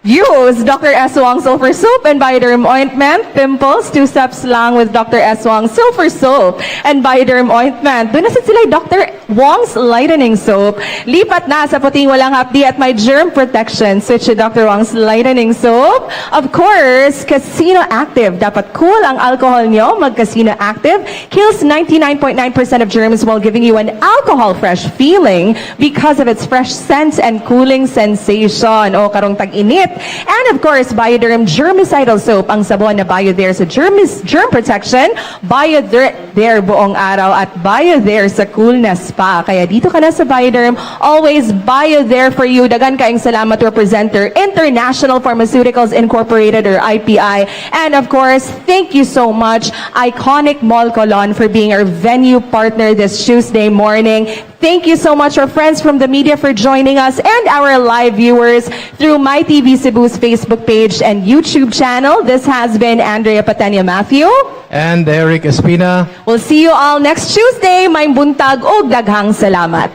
use Dr. S. Wong Sulfur Soap and Bioderm Ointment. Pimples, 2 steps lang with Dr. S. Wong Sulfur Soap and Bioderm Ointment. Doon na sila Dr. Wong's Lightening Soap. Lipat na sa puting walang hapdi at may germ protection. Switch to Dr. Wong's Lightening Soap. Of course, Casino Active. Dapat cool ang alcohol nyo. Mag-Casino Active. Kills 99.9% of germs while giving you an alcohol-fresh feeling because of its fresh scent and cooling sensation. O karong tag-init. And of course, Bioderm Germicidal Soap, ang sabon na Bio-There sa germ protection, Bio-There buong araw, at Bio-There sa coolness pa. Kaya dito ka na sa Bioderm, always Bio-There for you. Dagan kaayong salamat, representer, International Pharmaceuticals Incorporated or IPI. And of course, thank you so much, Iconic Mall Colon, for being our venue partner this Tuesday morning. Thank you so much, our friends from the media, for joining us, and our live viewers through MyTV Cebu's Facebook page and YouTube channel. This has been Andrea Patenya Matthew. And Erik Espina. We'll see you all next Tuesday. May buntag og daghang salamat.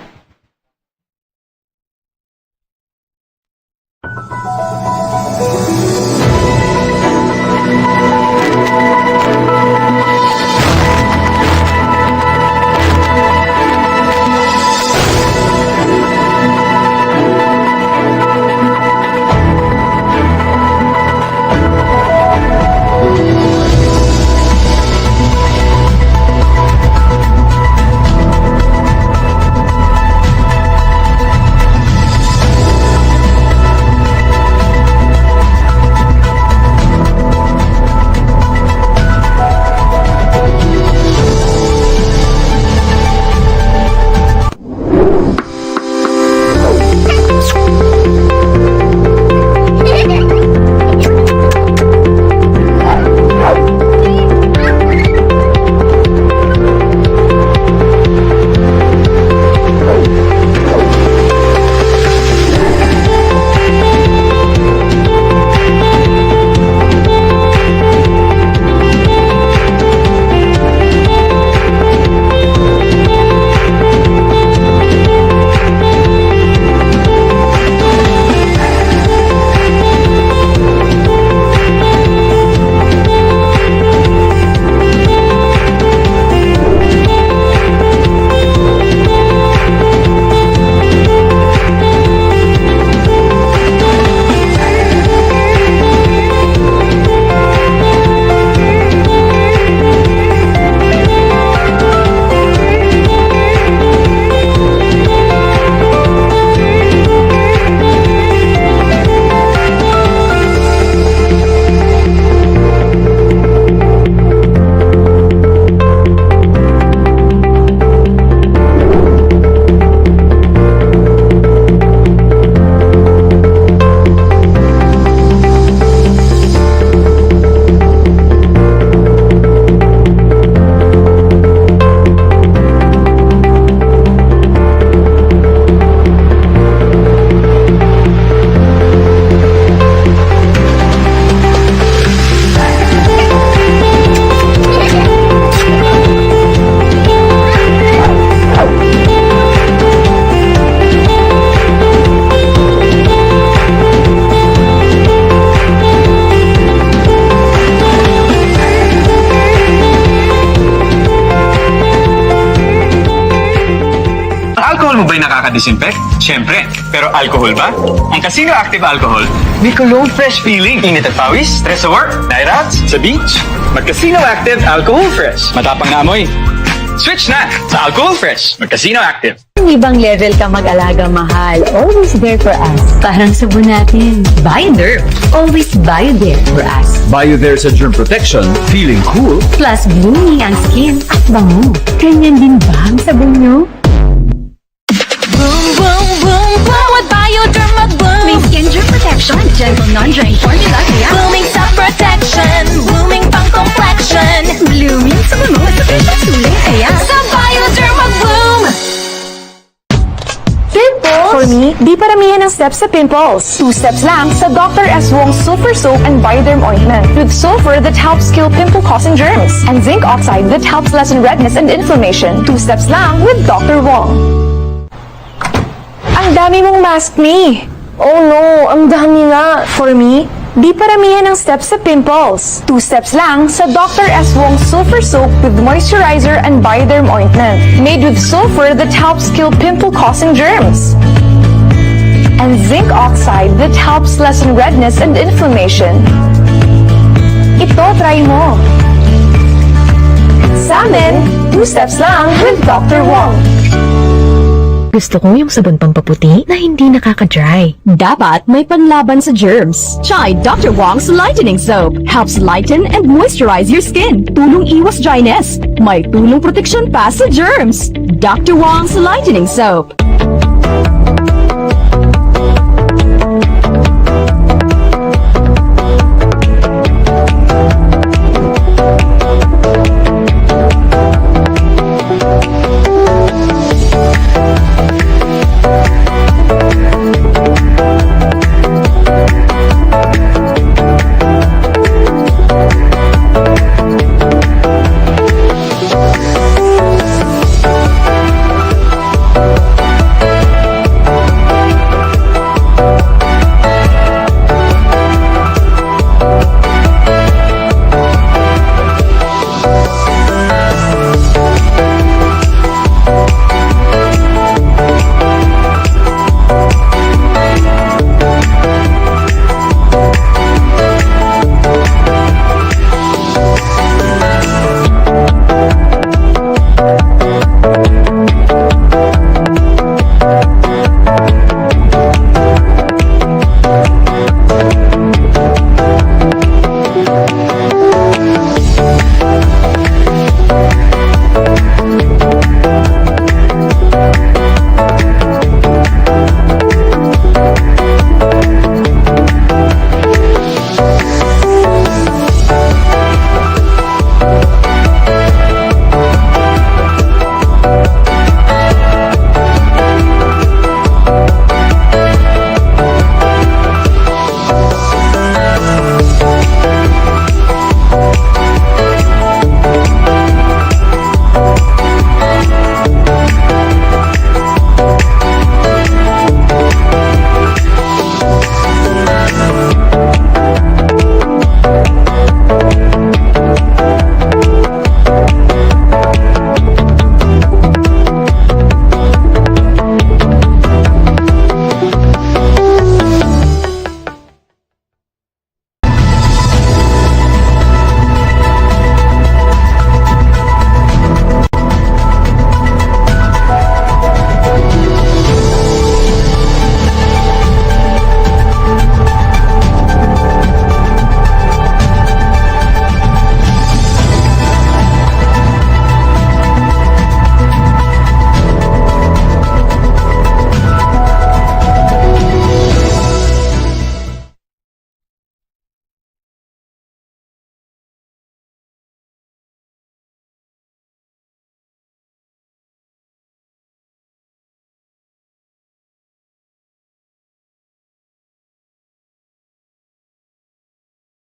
mo ba'y nakaka-disinfect? Siyempre. Pero alcohol ba? Ang Casino Active Alcohol, may kulong fresh feeling. Init at pawis, stress sa work, night outs, sa beach. Mag-Casino Active Alcohol Fresh. Matapang na amoy. Switch na sa Alcohol Fresh. Mag-Casino Active. Ibang level ka mag-alaga, mahal. Always there for us. Parang sabon natin. Bio-Derm. Always Bio-There for us. Bio-There sa germ protection, feeling cool. Plus, blooming ang skin at bango. Ganyan din ba ang sabon nyo? Boom, boom, boom, boom with Bio-Derm mag-boom. May skin germ protection, gentle non-drying formula kaya Blooming sa protection, blooming pang complexion. blooming sa bango at sa facial sulit kaya Sa Bio-Derm mag-boom. Pimples? For me, di paramihan ang steps sa pimples. 2 steps lang sa Dr. S. Wong's Sulfur Soap and Bio-Derm Ointment with sulfur that helps kill pimple-causing germs and zinc oxide that helps lessen redness and inflammation. 2 steps lang with Dr. Wong. Ang dami mong mask, me. Oh no, ang dami nga. For me, di paramihan ang steps sa pimples. 2 steps lang sa Dr. S. Wong's Sulfur Soap with moisturizer and Bio-Derm Ointment made with sulfur that helps kill pimple-causing germs and zinc oxide that helps lessen redness and inflammation. Ito, try mo. Sa amin, 2 steps lang with Dr. Wong. Gusto ko yung sabon pampaputi na hindi nakaka-dry. Dapat may panlaban sa germs. Try Dr. Wong's Lightening Soap. Helps lighten and moisturize your skin. Tulong iwas dryness. May tulong protection pa sa germs. Dr. Wong's Lightening Soap.